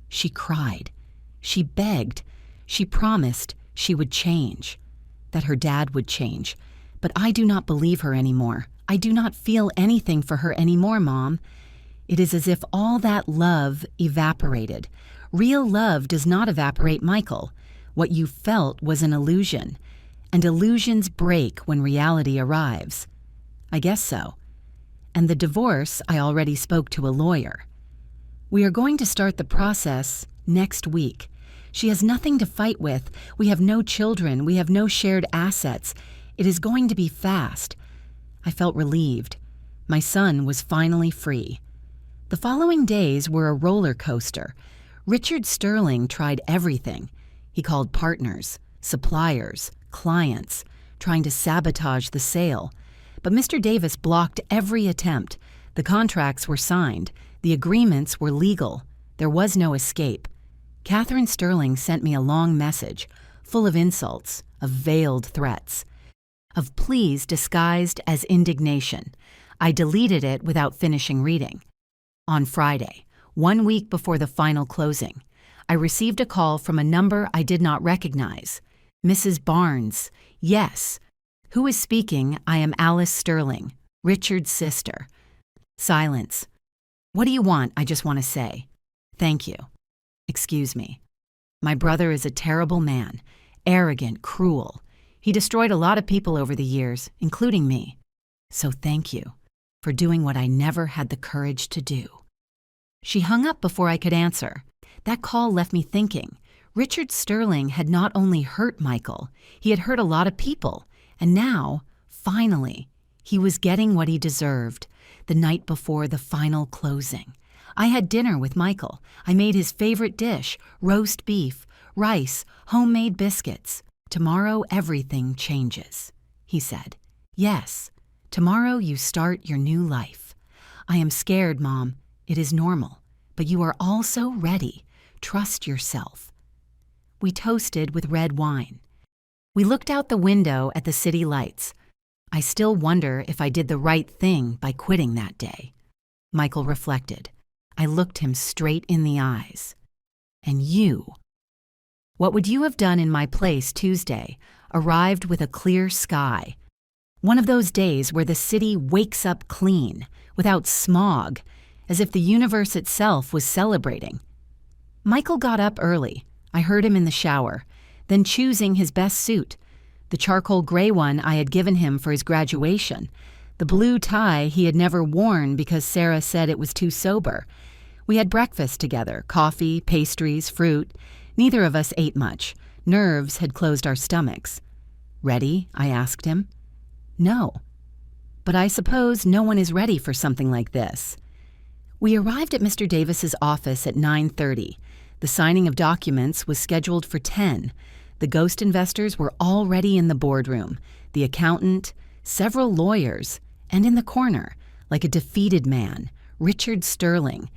[SPEAKER 1] She cried. She begged. She promised she would change, that her dad would change. But I do not believe her anymore. I do not feel anything for her anymore, Mom. It is as if all that love evaporated. Real love does not evaporate, Michael. What you felt was an illusion, and illusions break when reality arrives. I guess so. And the divorce, I already spoke to a lawyer. We are going to start the process next week. She has nothing to fight with. We have no children. We have no shared assets. It is going to be fast. I felt relieved. My son was finally free. The following days were a roller coaster. Richard Sterling tried everything. He called partners, suppliers, clients, trying to sabotage the sale. But Mr. Davis blocked every attempt. The contracts were signed. The agreements were legal. There was no escape. Catherine Sterling sent me a long message, full of insults, of veiled threats, of pleas disguised as indignation. I deleted it without finishing reading. On Friday, 1 week before the final closing, I received a call from a number I did not recognize. Mrs. Barnes. Yes. Who is speaking? I am Alice Sterling, Richard's sister. Silence. What do you want? I just want to say. Thank you. Excuse me. My brother is a terrible man, arrogant, cruel. He destroyed a lot of people over the years, including me. So thank you for doing what I never had the courage to do. She hung up before I could answer. That call left me thinking. Richard Sterling had not only hurt Michael, he had hurt a lot of people. And now, finally, he was getting what he deserved the night before the final closing. I had dinner with Michael. I made his favorite dish, roast beef, rice, homemade biscuits. Tomorrow everything changes, he said. Yes, tomorrow you start your new life. I am scared, Mom. It is normal. But you are also ready. Trust yourself. We toasted with red wine. We looked out the window at the city lights. I still wonder if I did the right thing by quitting that day. Michael reflected. I looked him straight in the eyes. And you. What would you have done in my place Tuesday? Arrived with a clear sky. One of those days where the city wakes up clean, without smog, as if the universe itself was celebrating. Michael got up early. I heard him in the shower, then choosing his best suit, the charcoal gray one I had given him for his graduation, the blue tie he had never worn because Sarah said it was too sober. We had breakfast together, coffee, pastries, fruit. Neither of us ate much. Nerves had closed our stomachs. "Ready?" I asked him. "No. But I suppose no one is ready for something like this." We arrived at Mr. Davis's office at 9:30. The signing of documents was scheduled for 10. The ghost investors were already in the boardroom, the accountant, several lawyers, and in the corner, like a defeated man, Richard Sterling.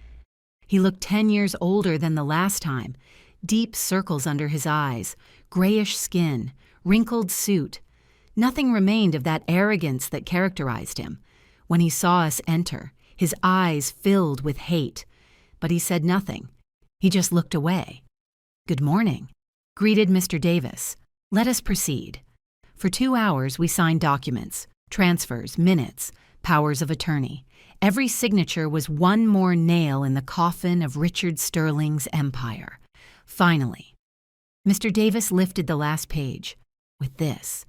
[SPEAKER 1] He looked 10 years older than the last time, deep circles under his eyes, grayish skin, wrinkled suit. Nothing remained of that arrogance that characterized him. When he saw us enter, his eyes filled with hate. But he said nothing. He just looked away. "Good morning," greeted Mr. Davis. "Let us proceed." For 2 hours we signed documents, transfers, minutes, powers of attorney. Every signature was one more nail in the coffin of Richard Sterling's empire. Finally, Mr. Davis lifted the last page with this: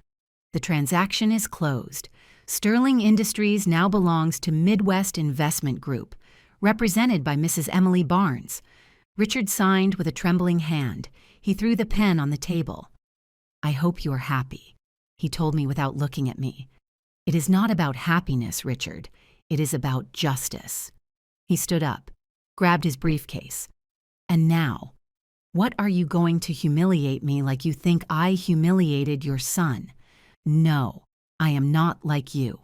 [SPEAKER 1] "The transaction is closed. Sterling Industries now belongs to Midwest Investment Group, represented by Mrs. Emily Barnes." Richard signed with a trembling hand. He threw the pen on the table. "I hope you are happy," he told me without looking at me. "It is not about happiness, Richard. It is about justice." He stood up, grabbed his briefcase. "And now, what are you going to humiliate me like you think I humiliated your son? No, I am not like you."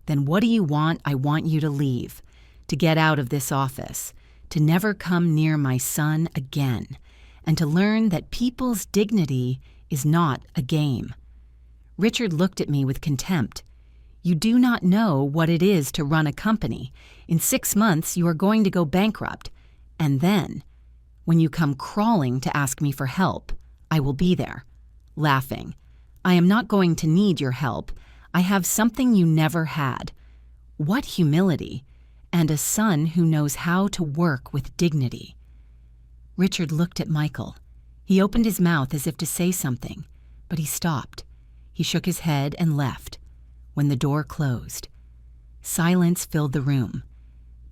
[SPEAKER 1] "Then what do you want? I want you to leave, to get out of this office, to never come near my son again, and to learn that people's dignity is not a game." Richard looked at me with contempt. "You do not know what it is to run a company. In 6 months, you are going to go bankrupt. And then, when you come crawling to ask me for help, I will be there." Laughing, "I am not going to need your help. I have something you never had." What humility, and a son who knows how to work with dignity. Richard looked at Michael. He opened his mouth as if to say something, but he stopped. He shook his head and left. When the door closed, silence filled the room.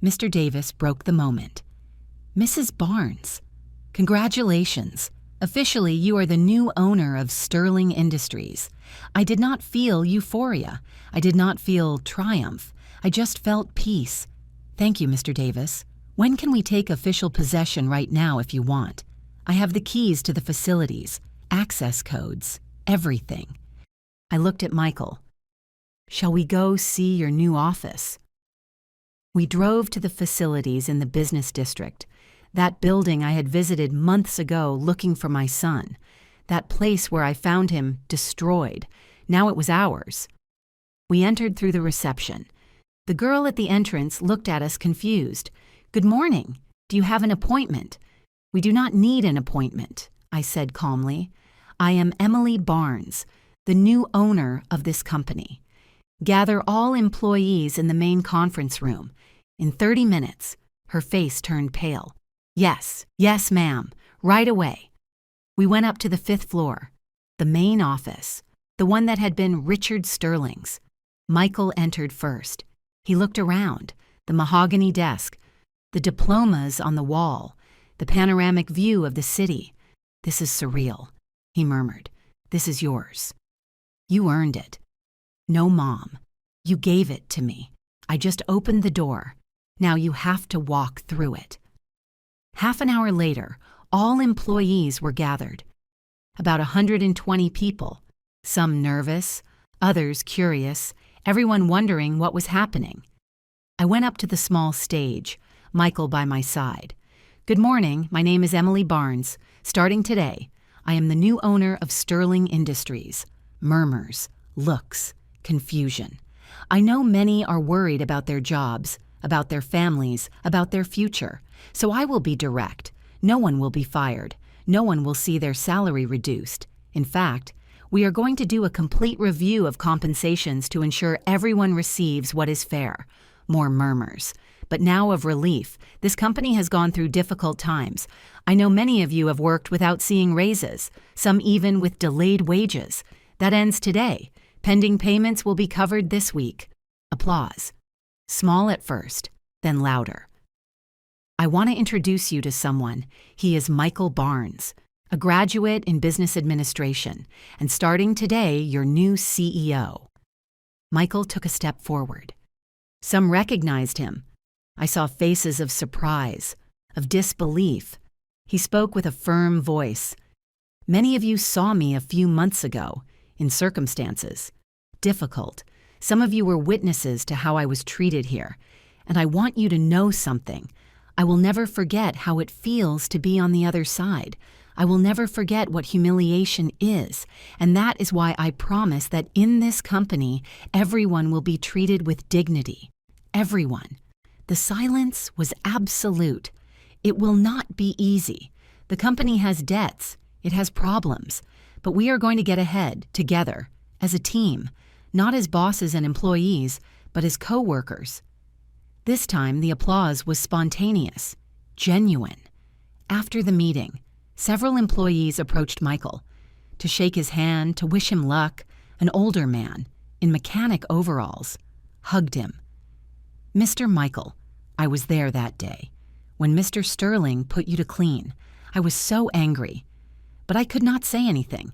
[SPEAKER 1] Mr. Davis broke the moment. "Mrs. Barnes, congratulations. Officially, you are the new owner of Sterling Industries. I did not feel euphoria. I did not feel triumph. I just felt peace. Thank you, Mr. Davis. When can we take official possession? Right now, if you want. I have the keys to the facilities, access codes, everything." I looked at Michael. "Shall we go see your new office?" We drove to the facilities in the business district, that building I had visited months ago looking for my son, that place where I found him destroyed. Now it was ours. We entered through the reception. The girl at the entrance looked at us confused. "Good morning. Do you have an appointment?" "We do not need an appointment," I said calmly. "I am Emily Barnes, the new owner of this company. Gather all employees in the main conference room. In 30 minutes, her face turned pale. "Yes, yes, ma'am, right away." We went up to the 5th floor, the main office, the one that had been Richard Sterling's. Michael entered first. He looked around, the mahogany desk, the diplomas on the wall, the panoramic view of the city. "This is surreal," he murmured. "This is yours. You earned it." "No, Mom. You gave it to me. I just opened the door. Now you have to walk through it." Half an hour later, all employees were gathered. About 120 people, some nervous, others curious, everyone wondering what was happening. I went up to the small stage, Michael by my side. "Good morning, my name is Emily Barnes. Starting today, I am the new owner of Sterling Industries." Murmurs, looks, confusion. I know many are worried about their jobs, about their families, about their future, so I will be direct. No one will be fired. No one will see their salary reduced. In fact, we are going to do a complete review of compensations to ensure everyone receives what is fair. More murmurs. But now of relief. This company has gone through difficult times. I know many of you have worked without seeing raises, some even with delayed wages. That ends today. Pending payments will be covered this week. Applause. Small at first, then louder. I want to introduce you to someone. He is Michael Barnes, a graduate in business administration, and starting today, your new CEO. Michael took a step forward. Some recognized him. I saw faces of surprise, of disbelief. He spoke with a firm voice. Many of you saw me a few months ago, in circumstances. Difficult. Some of you were witnesses to how I was treated here, and I want you to know something. I will never forget how it feels to be on the other side. I will never forget what humiliation is, and that is why I promise that in this company, everyone will be treated with dignity. Everyone. The silence was absolute. It will not be easy. The company has debts. It has problems. But we are going to get ahead, together, as a team, not as bosses and employees, but as co-workers. This time, the applause was spontaneous, genuine. After the meeting, several employees approached Michael to shake his hand, to wish him luck. An older man, in mechanic overalls, hugged him. Mr. Michael, I was there that day. When Mr. Sterling put you to clean, I was so angry. But I could not say anything.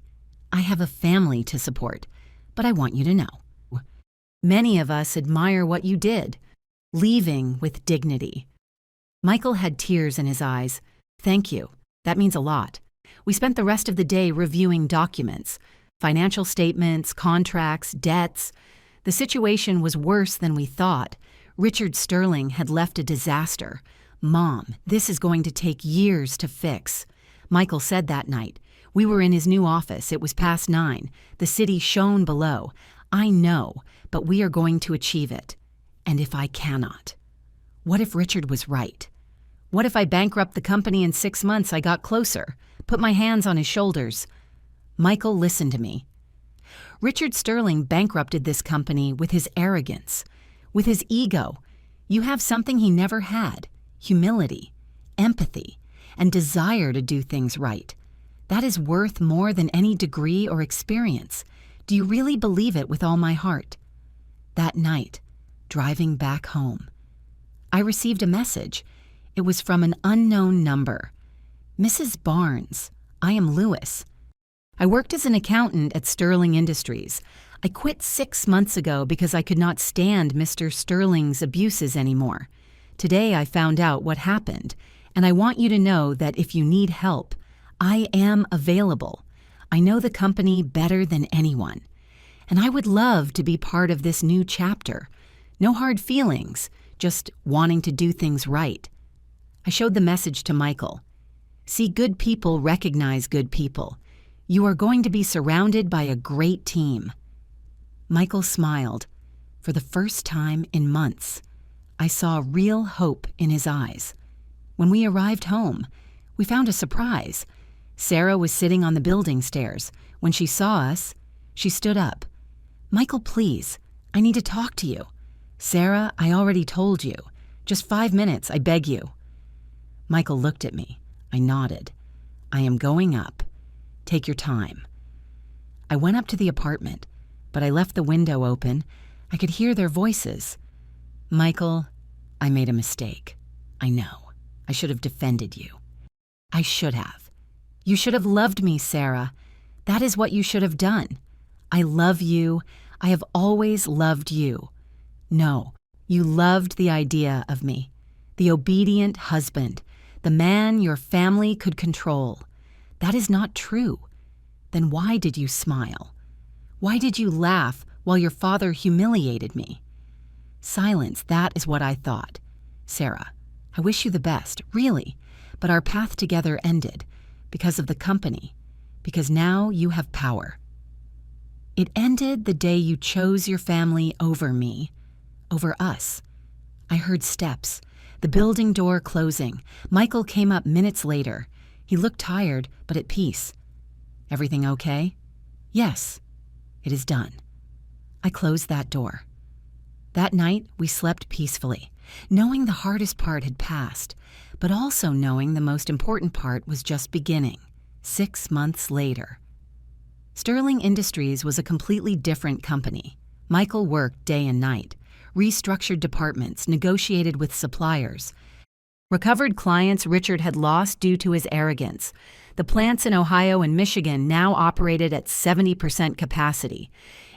[SPEAKER 1] I have a family to support, but I want you to know. Many of us admire what you did, leaving with dignity. Michael had tears in his eyes. Thank you. That means a lot. We spent the rest of the day reviewing documents, financial statements, contracts, debts. The situation was worse than we thought. Richard Sterling had left a disaster. Mom, this is going to take years to fix. Michael said that night. We were in his new office. It was past 9. The city shone below. I know, but we are going to achieve it. And if I cannot? What if Richard was right? What if I bankrupt the company in 6 months? I got closer, put my hands on his shoulders. Michael listened to me. Richard Sterling bankrupted this company with his arrogance, with his ego. You have something he never had: humility, empathy, and desire to do things right. That is worth more than any degree or experience. Do you really believe it with all my heart? That night, driving back home, I received a message. It was from an unknown number. Mrs. Barnes, I am Lewis. I worked as an accountant at Sterling Industries. I quit 6 months ago because I could not stand Mr. Sterling's abuses anymore. Today I found out what happened, and I want you to know that if you need help, I am available. I know the company better than anyone, and I would love to be part of this new chapter. No hard feelings, just wanting to do things right. I showed the message to Michael. See, good people recognize good people. You are going to be surrounded by a great team. Michael smiled. For the first time in months, I saw real hope in his eyes. When we arrived home, we found a surprise. Sarah was sitting on the building stairs. When she saw us, she stood up. Michael, please, I need to talk to you. Sarah, I already told you. Just 5 minutes, I beg you. Michael looked at me. I nodded. I am going up. Take your time. I went up to the apartment, but I left the window open. I could hear their voices. Michael, I made a mistake. I know. I should have defended you. I should have. You should have loved me, Sarah. That is what you should have done. I love you. I have always loved you. No, you loved the idea of me, the obedient husband, the man your family could control. That is not true. Then why did you smile? Why did you laugh while your father humiliated me? Silence, that is what I thought. Sarah, I wish you the best, really, but our path together ended because of the company, because now you have power. It ended the day you chose your family over me, over us. I heard steps. The building door closing. Michael came up minutes later. He looked tired, but at peace. "Everything okay?" "Yes, it is done." I closed that door. That night, we slept peacefully, knowing the hardest part had passed, but also knowing the most important part was just beginning, 6 months later. Sterling Industries was a completely different company. Michael worked day and night, restructured departments, negotiated with suppliers, recovered clients Richard had lost due to his arrogance. The plants in Ohio and Michigan now operated at 70% capacity.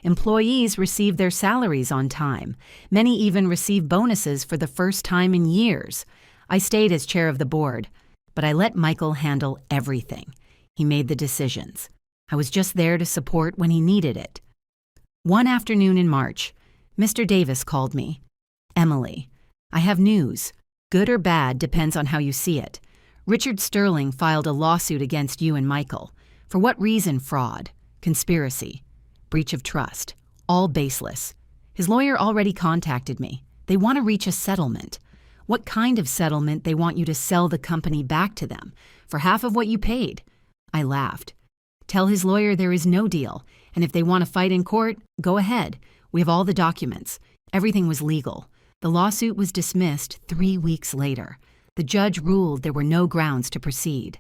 [SPEAKER 1] Employees received their salaries on time. Many even received bonuses for the first time in years. I stayed as chair of the board, but I let Michael handle everything. He made the decisions. I was just there to support when he needed it. One afternoon in March, Mr. Davis called me. "Emily, I have news. Good or bad depends on how you see it. Richard Sterling filed a lawsuit against you and Michael. For what reason? Fraud, conspiracy, breach of trust, all baseless. His lawyer already contacted me. They want to reach a settlement. What kind of settlement? They want you to sell the company back to them for half of what you paid." I laughed. "Tell his lawyer there is no deal, and if they want to fight in court, go ahead. We have all the documents. Everything was legal." The lawsuit was dismissed 3 weeks later. The judge ruled there were no grounds to proceed.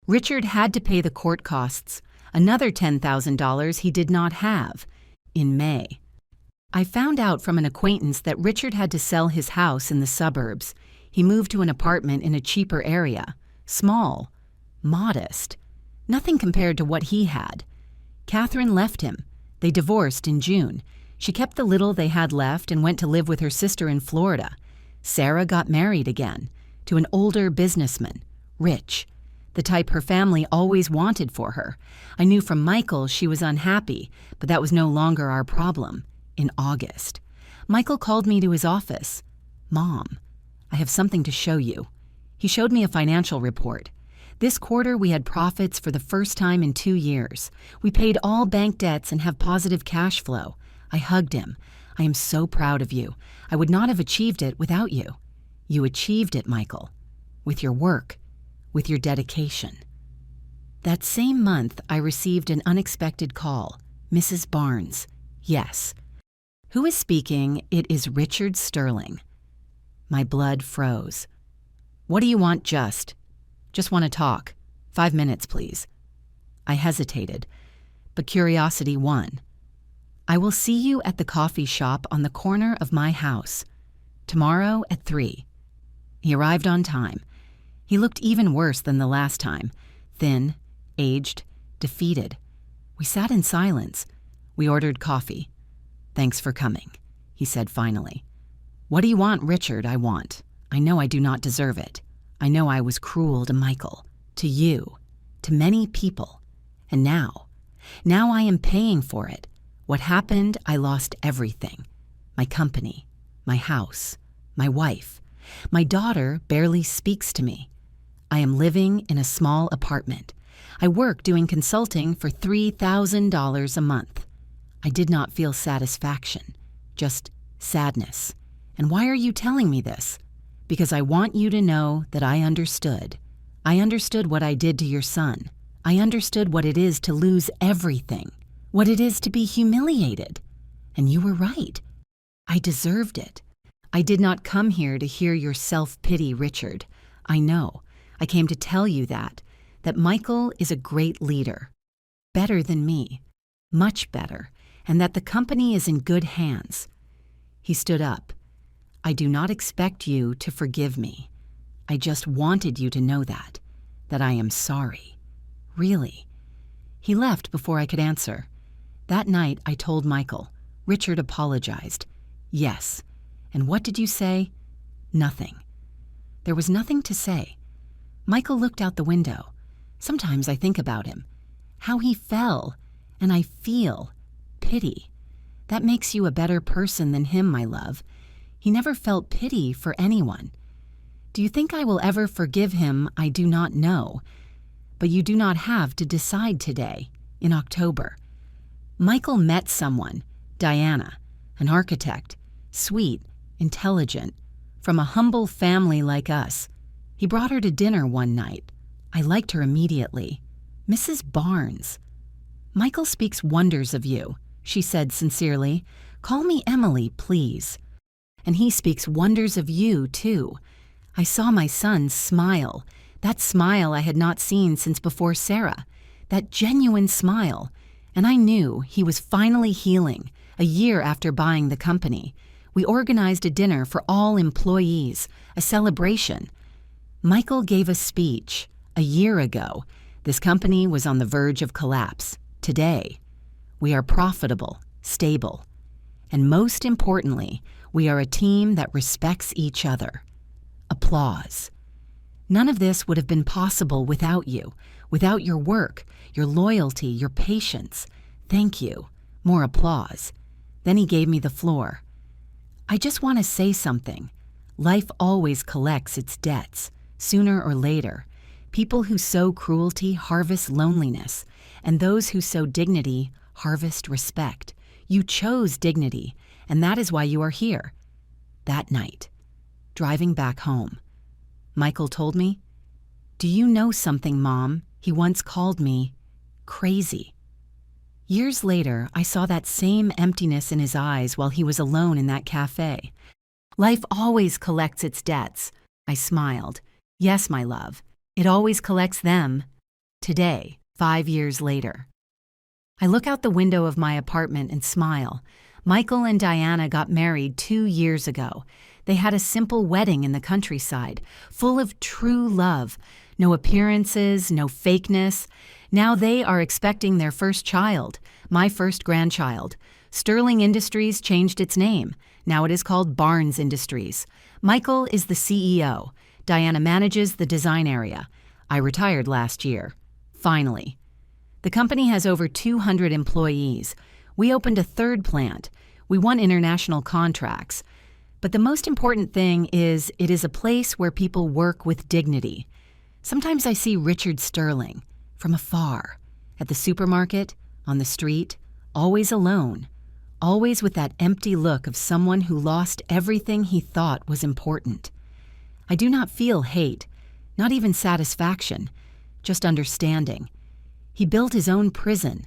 [SPEAKER 1] Richard had to pay the court costs, another $10,000 he did not have, in May. I found out from an acquaintance that Richard had to sell his house in the suburbs. He moved to an apartment in a cheaper area, small, modest, nothing compared to what he had. Catherine left him. They divorced in June. She kept the little they had left and went to live with her sister in Florida. Sarah got married again, to an older businessman, rich, the type her family always wanted for her. I knew from Michael she was unhappy, but that was no longer our problem. In August, Michael called me to his office. "Mom, I have something to show you." He showed me a financial report. This quarter we had profits for the first time in 2 years. We paid all bank debts and have positive cash flow. I hugged him. "I am so proud of you. I would not have achieved it without you." "You achieved it, Michael, with your work, with your dedication." That same month, I received an unexpected call. "Mrs. Barnes." "Yes." "Who is speaking?" "It is Richard Sterling." My blood froze. "What do you want just want to talk. 5 minutes, please." I hesitated, but curiosity won. "I will see you at the coffee shop on the corner of my house. Tomorrow at 3. He arrived on time. He looked even worse than the last time, thin, aged, defeated. We sat in silence. We ordered coffee. "Thanks for coming," he said finally. "What do you want, Richard?" "I want. I know I do not deserve it. I know I was cruel to Michael, to you, to many people. And now I am paying for it. What happened? I lost everything. My company, my house, my wife. My daughter barely speaks to me. I am living in a small apartment. I work doing consulting for $3,000 a month. I did not feel satisfaction, just sadness. And why are you telling me this? Because I want you to know that I understood. I understood what I did to your son. I understood what it is to lose everything, what it is to be humiliated. And you were right. I deserved it. I did not come here to hear your self-pity, Richard. I know. I came to tell you that Michael is a great leader, better than me, much better, and that the company is in good hands." He stood up. "I do not expect you to forgive me. I just wanted you to know that I am sorry. Really." He left before I could answer. That night, I told Michael. Richard apologized. "Yes. And what did you say?" "Nothing." There was nothing to say. Michael looked out the window. Sometimes I think about him, how he fell, and I feel pity. That makes you a better person than him, my love. He never felt pity for anyone. Do you think I will ever forgive him? I do not know. But you do not have to decide today, in October. Michael met someone, Diana, an architect, sweet, intelligent. from a humble family like us. He brought her to dinner one night. I liked her immediately. Mrs. Barnes. Michael speaks wonders of you, she said sincerely. Call me Emily, please. And he speaks wonders of you, too. I saw my son smile, that smile I had not seen since before Sarah, that genuine smile, and I knew he was finally healing. A year after buying the company, we organized a dinner for all employees, a celebration. Michael gave a speech. A year ago, this company was on the verge of collapse. Today, we are profitable, stable, and most importantly, we are a team that respects each other. Applause. None of this would have been possible without you, without your work, your loyalty, your patience. Thank you. More applause. Then he gave me the floor. I just want to say something. Life always collects its debts, sooner or later. People who sow cruelty harvest loneliness, and those who sow dignity harvest respect. You chose dignity, and that is why you are here. That night, driving back home, Michael told me, "Do you know something, Mom? He once called me crazy." Years later, I saw that same emptiness in his eyes while he was alone in that cafe. Life always collects its debts. I smiled. Yes, my love, it always collects them. Today, 5 years later. I look out the window of my apartment and smile. Michael and Diana got married 2 years ago. They had a simple wedding in the countryside, full of true love. No appearances, no fakeness. Now they are expecting their first child, my first grandchild. Sterling Industries changed its name. Now it is called Barnes Industries. Michael is the CEO. Diana manages the design area. I retired last year. Finally. The company has over 200 employees. We opened a third plant. We won international contracts. But the most important thing is it is a place where people work with dignity. Sometimes I see Richard Sterling from afar, at the supermarket, on the street, always alone, always with that empty look of someone who lost everything he thought was important. I do not feel hate, not even satisfaction, just understanding. He built his own prison,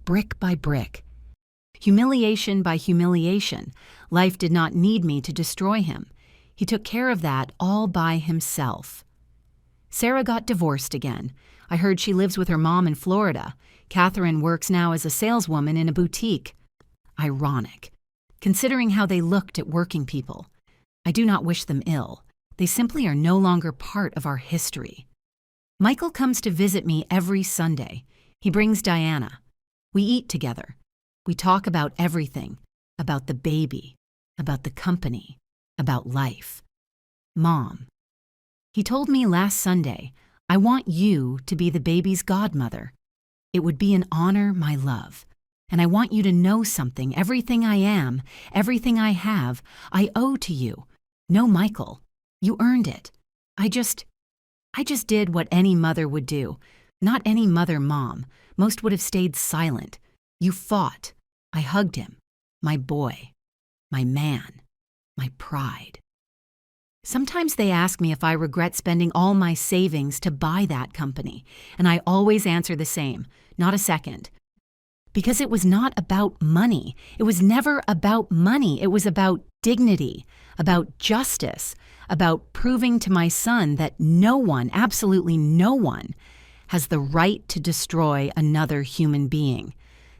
[SPEAKER 1] brick by brick. Humiliation by humiliation. Life did not need me to destroy him. He took care of that all by himself. Sarah got divorced again. I heard she lives with her mom in Florida. Catherine works now as a saleswoman in a boutique. Ironic, considering how they looked at working people. I do not wish them ill. They simply are no longer part of our history. Michael comes to visit me every Sunday. He brings Diana. We eat together. We talk about everything, about the baby, about the company, about life. Mom. He told me last Sunday, I want you to be the baby's godmother. It would be an honor, my love. And I want you to know something. Everything I am, everything I have, I owe to you. No, Michael, you earned it. I just did what any mother would do. Not any mother, Mom. Most would have stayed silent. You fought. I hugged him. My boy. My man. My pride. Sometimes they ask me if I regret spending all my savings to buy that company, and I always answer the same, not a second. Because it was not about money. It was never about money. It was about dignity, about justice, about proving to my son that no one, absolutely no one, has the right to destroy another human being.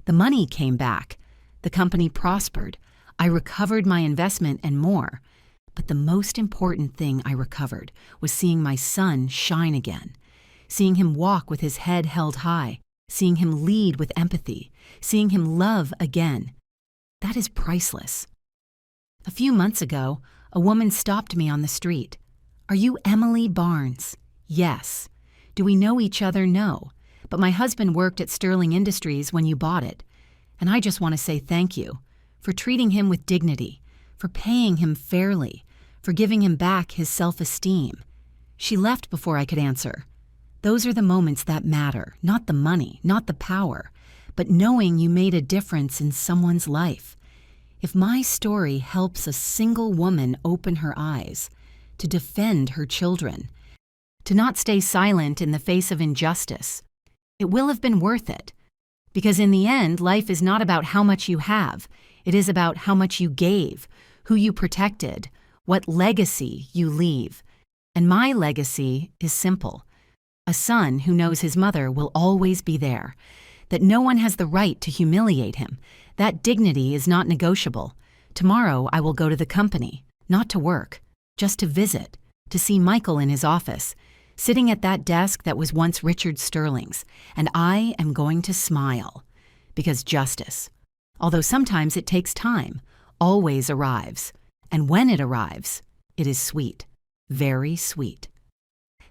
[SPEAKER 1] The money came back. The company prospered. I recovered my investment and more. But the most important thing I recovered was seeing my son shine again, seeing him walk with his head held high, seeing him lead with empathy, seeing him love again. That is priceless. A few months ago, a woman stopped me on the street. Are you Emily Barnes? Yes. Do we know each other? No. But my husband worked at Sterling Industries when you bought it. And I just want to say thank you for treating him with dignity, for paying him fairly, for giving him back his self-esteem. She left before I could answer. Those are the moments that matter, not the money, not the power, but knowing you made a difference in someone's life. If my story helps a single woman open her eyes, to defend her children, to not stay silent in the face of injustice, it will have been worth it. Because in the end, life is not about how much you have. It is about how much you gave, who you protected, what legacy you leave. And my legacy is simple. A son who knows his mother will always be there, that no one has the right to humiliate him. That dignity is not negotiable. Tomorrow I will go to the company, not to work, just to visit, to see Michael in his office, sitting at that desk that was once Richard Sterling's, and I am going to smile. Because justice, although sometimes it takes time, always arrives. And when it arrives, it is sweet, very sweet.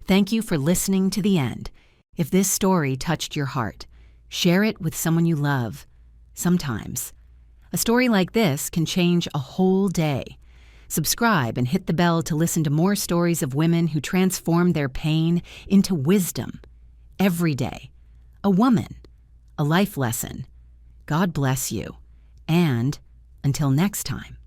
[SPEAKER 1] Thank you for listening to the end. If this story touched your heart, share it with someone you love. Sometimes, a story like this can change a whole day. Subscribe and hit the bell to listen to more stories of women who transform their pain into wisdom. Every day, a woman, a life lesson. God bless you. And until next time.